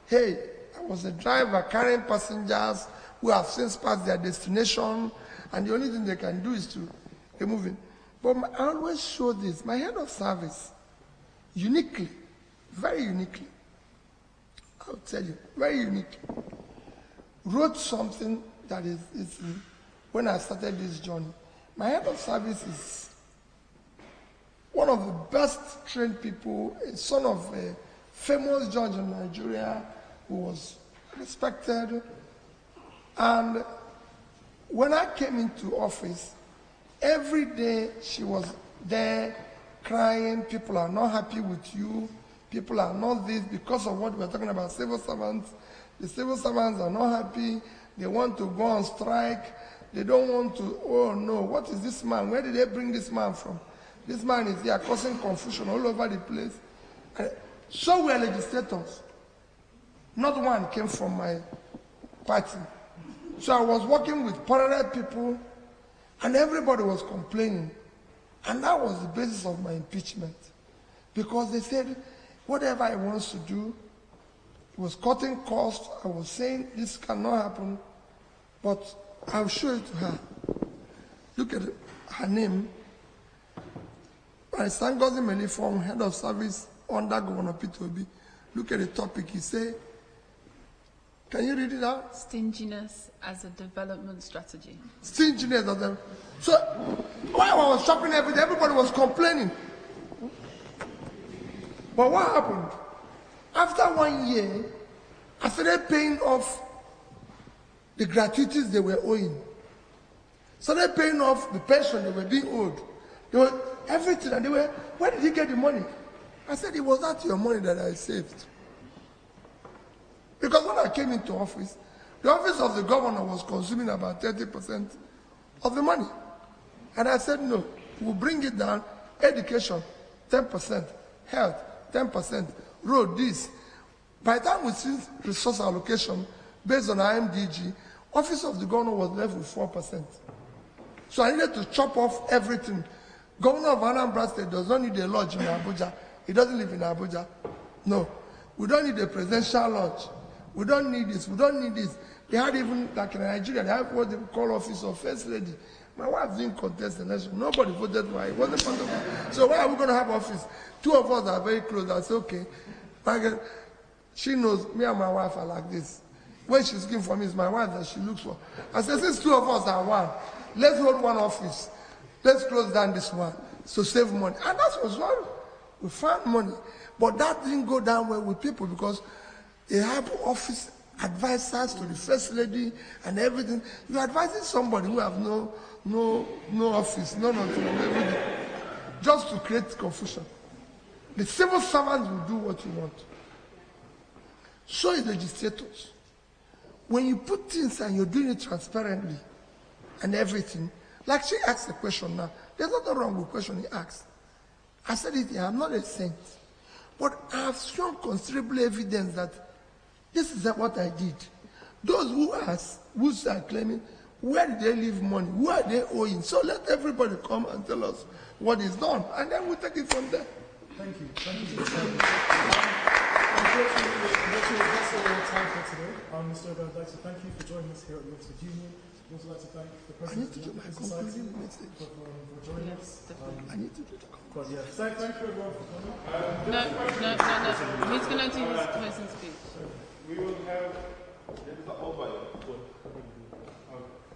hey, I was a driver carrying passengers who have since passed their destination, and the only thing they can do is to remove it. But I always show this. My head of service, uniquely, very uniquely, I'll tell you, very unique, wrote something that is when I started this journey. My head of service is one of the best trained people, a son of a famous judge in Nigeria who was respected. And when I came into office, every day she was there crying, people are not happy with you, people are not this, because of what we're talking about, civil servants. The civil servants are not happy, they want to go on strike, they don't want to, oh no, what is this man? Where did they bring this man from? This man is here causing confusion all over the place. So were legislators. Not one came from my party. So I was working with parallel people, and everybody was complaining. And that was the basis of my impeachment. Because they said, whatever I wants to do, it was cutting costs. I was saying this cannot happen, but I'll show it to her. Look at her name. My son Ngozi Meliform, head of service under Governor Peter Obi. Look at the topic. He said, can you read it out? Stinginess as a development strategy. Stinginess of them. So while I was shopping every day, everybody was complaining. But what happened? After 1 year, I started paying off the gratuities they were owing. Started paying off the pension they were being owed. They were everything, and they were, where did he get the money? I said, it was not your money that I saved. Because when I came into office, the office of the governor was consuming about 30% of the money. And I said, no, we'll bring it down. Education, 10%. Health, 10%. Road, this. By the time we see resource allocation based on IMDG, office of the governor was left with 4%. So I needed to chop off everything. Governor of Anambra State does not need a lodge in Abuja. He doesn't live in Abuja. No. We don't need a presidential lodge. We don't need this. We don't need this. They had even, like in Nigeria, they have what they call office of first lady. My wife didn't contest the election. Nobody voted for her. It wasn't part of it. So why are we going to have office? Two of us are very close. I said, okay. She knows me and my wife are like this. When she's looking for me, it's my wife that she looks for. I said, since two of us are one, let's hold one office. Let's close down this one. So save money. And that was why we found money. But that didn't go down well with people because they have office advisors to the first lady and everything. You're advising somebody who have no office, no nothing, everything, just to create confusion. The civil servants will do what you want. So is legislators. When you put things and you're doing it transparently and everything, like she asked a question now, there's nothing wrong with the question he asked. I said it here, I'm not a saint. But I have shown considerable evidence that this is what I did. Those who are claiming, where did they leave money? Who are they owing? So let everybody come and tell us what is done. And then we'll take it from there. Thank you. Thank you. Unfortunately, that's all we have time for today. Mr. Obi, I'd like to thank you for joining us here at the Oxford Union. I'd also like to thank the President of the African Society for joining us. I need to do the But yeah, thank you everyone for coming. No. He's going to do his closing speech. We will have the over.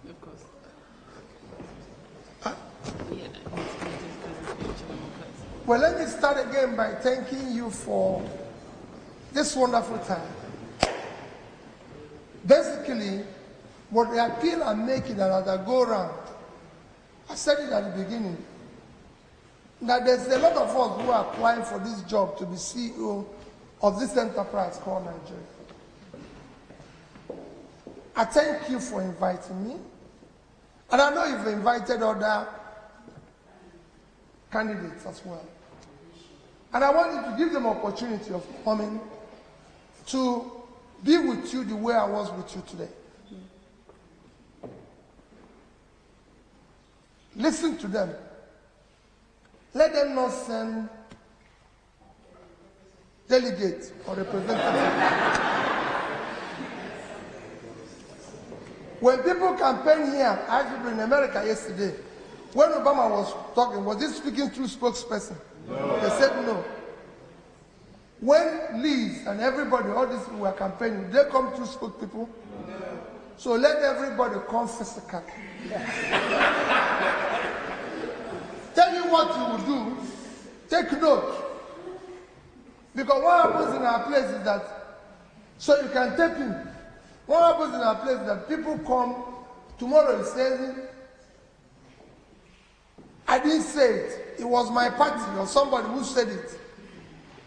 Of course. Yeah, no, he's going to do his closing speech and then we'll close. Well, let me start again by thanking you for this wonderful time. Basically, what the appeal I'm making and as I go around, I said it at the beginning, that there's a lot of us who are applying for this job to be CEO of this enterprise called Nigeria. I thank you for inviting me. And I know you've invited other candidates as well. And I want you to give them opportunity of coming to be with you the way I was with you today. Listen to them. Let them not send delegates or representatives. When people campaign here, I actually in America yesterday, when Obama was talking, was he speaking through spokesperson? No. They said no. When Liz and everybody, all these people were campaigning, they come through spokespeople? No. So let everybody come physically. Tell you what you will do, take note. Because what happens in our place is that, so you can tape in. What happens in our place is that people come, tomorrow he says, I didn't say it, it was my party or somebody who said it.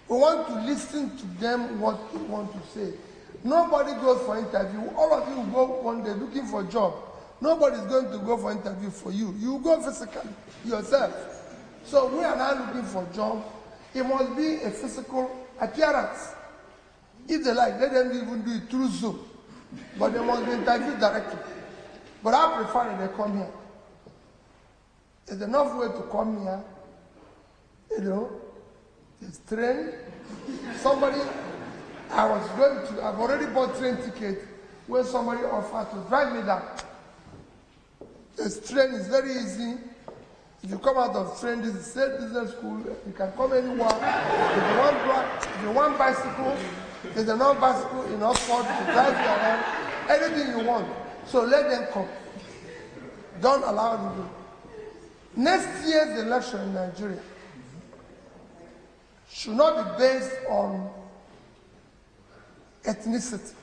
We want to listen to them what they want to say. Nobody goes for interview. All of you go one day looking for a job. Nobody's going to go for interview for you. You go physically yourself. So we are now looking for a job. It must be a physical appearance. If they like, let them even do it through Zoom. But they must be interviewed directly. But I prefer that they come here. There's enough way to come here. You know, there's train. Somebody, I've already bought train ticket when somebody offered to drive me down. This train is very easy. If you come out of train, this is state business school. You can come anywhere. If you want bicycle, there's enough bicycle in Oxford to drive you around. Anything you want. So let them come. Don't allow them to. Next year's election in Nigeria should not be based on ethnicity.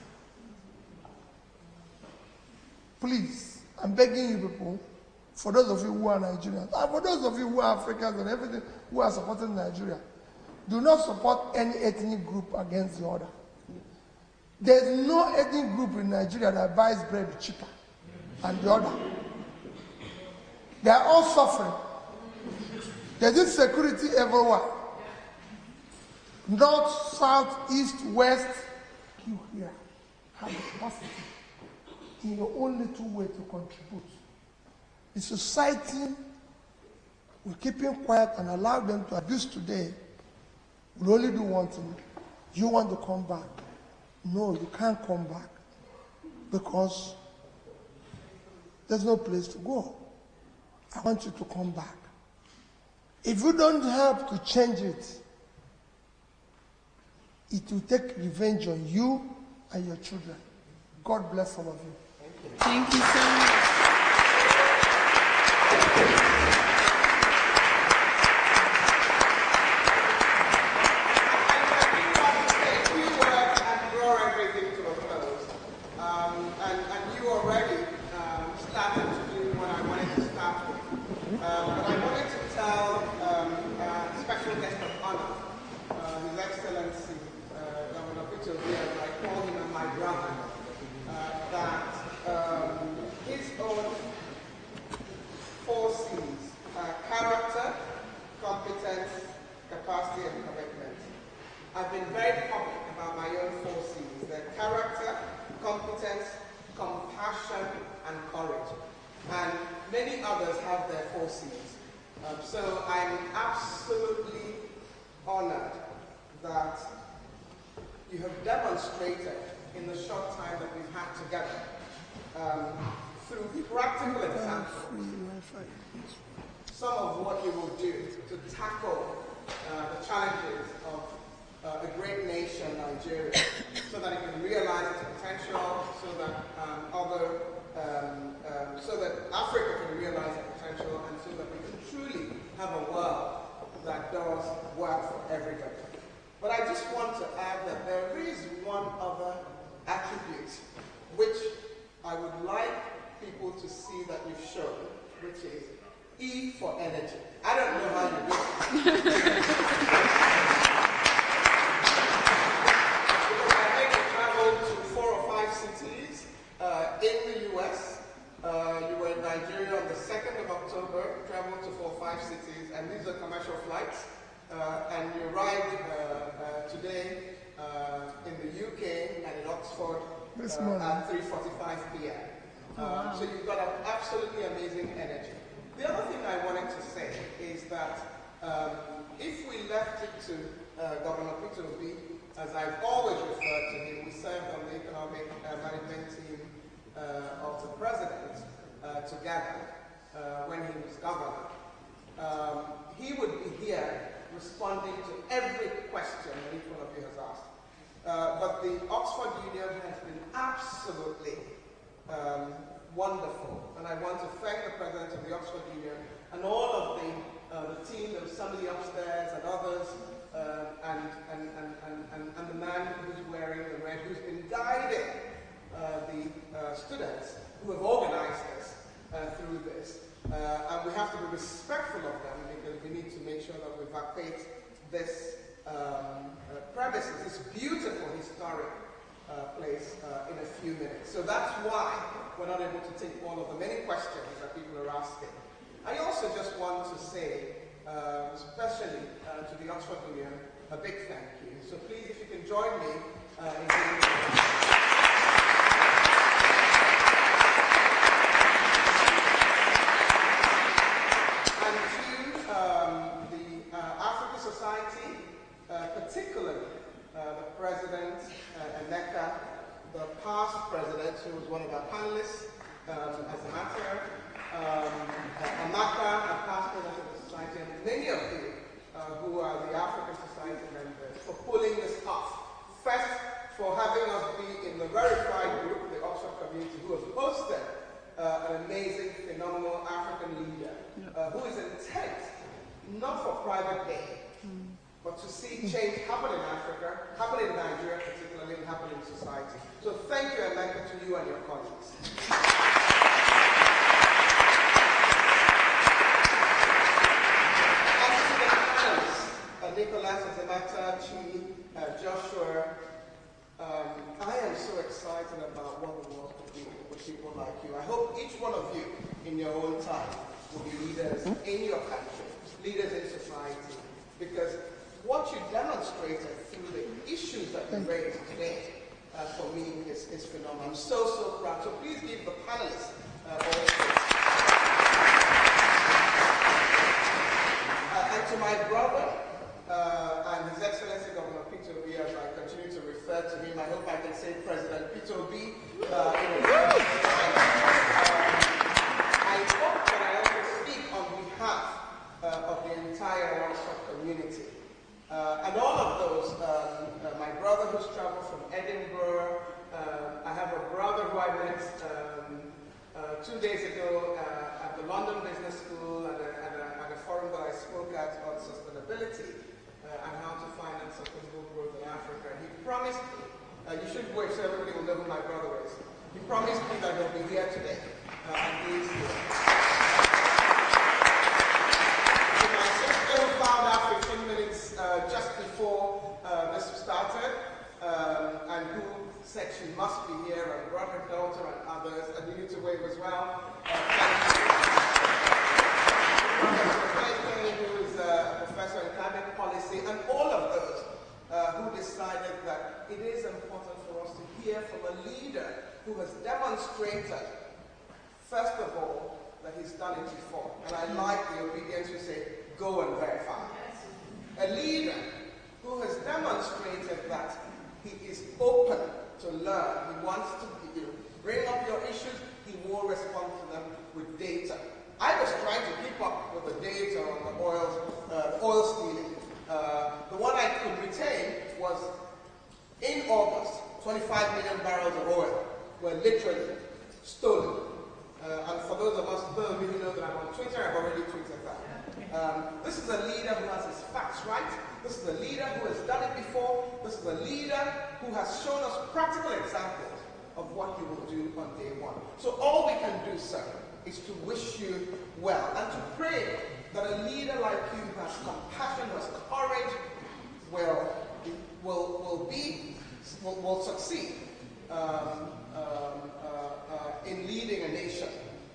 Please, I'm begging you people, for those of you who are Nigerians, and for those of you who are Africans and everything who are supporting Nigeria, do not support any ethnic group against the other. There's no ethnic group in Nigeria that buys bread cheaper than the other. They are all suffering. There's insecurity everywhere. North, south, east, west. You here have the capacity in your own little way to contribute. The society will keep him quiet and allow them to abuse today. Will only do one thing. You want to come back. No, you can't come back because there's no place to go. I want you to come back. If you don't help to change it, it will take revenge on you and your children. God bless all of you. Thank you so much. I've been very public about my own 4 C's: the character, competence, compassion, and courage. And many others have their 4 C's. So I'm absolutely honored that you have demonstrated in the short time that we've had together through practical examples some of what you will do to tackle the challenges of a great nation, Nigeria, so that it can realize its potential, so that so that Africa can realize its potential, and so that we can truly have a world that does work for everybody. But I just want to add that there is one other attribute which I would like people to see that you've shown, which is E for energy. I don't know how you do it. Because I think you traveled to 4 or 5 cities in the US. You were in Nigeria on the 2nd of October, traveled to 4 or 5 cities, and these are commercial flights. And you arrived today in the UK and in Oxford at 3:45 p.m. So you've got an absolutely amazing energy. The other thing I wanted to say is that if we left it to Governor Peter Obi, as I've always referred to him, we served on the economic management team of the president together when he was governor. He would be here responding to every question that each one of you has asked. But the Oxford Union has been absolutely wonderful, and I want to thank the president of the Oxford Union and all of the team, there was somebody upstairs and others, and the man who's wearing the red, who's been guiding the students who have organized this through this. And we have to be respectful of them because we need to make sure that we vacate this premises, this beautiful historic place in a few minutes. So that's why we're not able to take all of the many questions that people are asking. I also just want to say, especially to the Oxford Union, a big thank you. So please, if you can join me in giving Society, particularly the president, Emeka, the past president, who was one of our panelists, as a matter, Amaka, a past president of the society, and many of you who are the African Society members, for pulling this off. First, for having us be in the verified group, the Oxford community, who has hosted an amazing, phenomenal African leader, who is intent, not for private gain, but to see change happen in Africa, happen in Nigeria particularly, and happen in society. So thank you, Emeka, to you and your colleagues. And to the panelists, Nicholas, Azamata, Chi, Joshua, I am so excited about what the world could be with people like you. I hope each one of you, in your own time, will be leaders in your country, leaders in society, because what you demonstrated through the issues that you raised today, for me, is phenomenal. I'm so, so proud. So please give the panelists also. And to my brother, and His Excellency Governor Peter Obi, as I continue to refer to him, I hope I can say President Peter Obi. I hope that I also speak on behalf of the entire Oxford community. And all of those, my brother who's traveled from Edinburgh, I have a brother who I met 2 days ago at the London Business School at a forum that I spoke at on sustainability and how to finance sustainable growth in Africa. He promised me, you should wait so everybody will know who my brother is. He promised me that he'll be here today, and he is here. My sister who found out 15 minutes just before this started, and who said she must be here, and brought her daughter and others, and you need to wave as well. Who is a professor in climate policy, and all of those who decided that it is important for us to hear from a leader who has demonstrated, first of all, that he's done it before. And I like the obedience to say, go and verify. A leader who has demonstrated that He is open to learn. He wants to bring up your issues. He will respond to them with data. I was trying to keep up with the data on the oil stealing. The one I could retain was, in August, 25 million barrels of oil were literally stolen. And for those of you who know that I'm on Twitter, I've already tweeted that. This is a leader who has his facts right. This is a leader who has done it before. This is a leader who has shown us practical examples of what he will do on day one. So all we can do, sir, is to wish you well and to pray that a leader like you who has compassion, who has courage, will succeed in leading a nation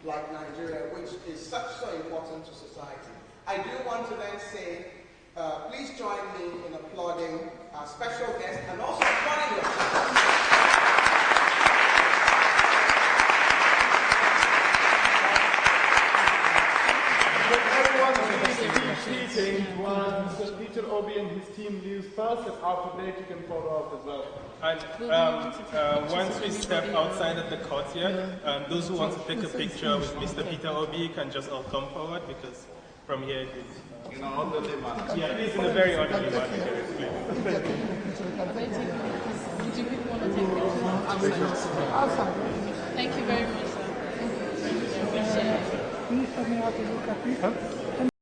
like Nigeria, which is so important to society. I do want to then say, please join me in applauding our special guest and also applauding yourself. Once Peter Obi and his team leaves first, and after that you can follow up as well. And once we step outside of the courtyard, those who want to take a picture with Mr. Peter Obi can just all come forward, because from here it is. In an orderly manner. Yeah, it is in a very orderly manner. Would you people want to take pictures outside? Thank you very much, sir. Appreciate it.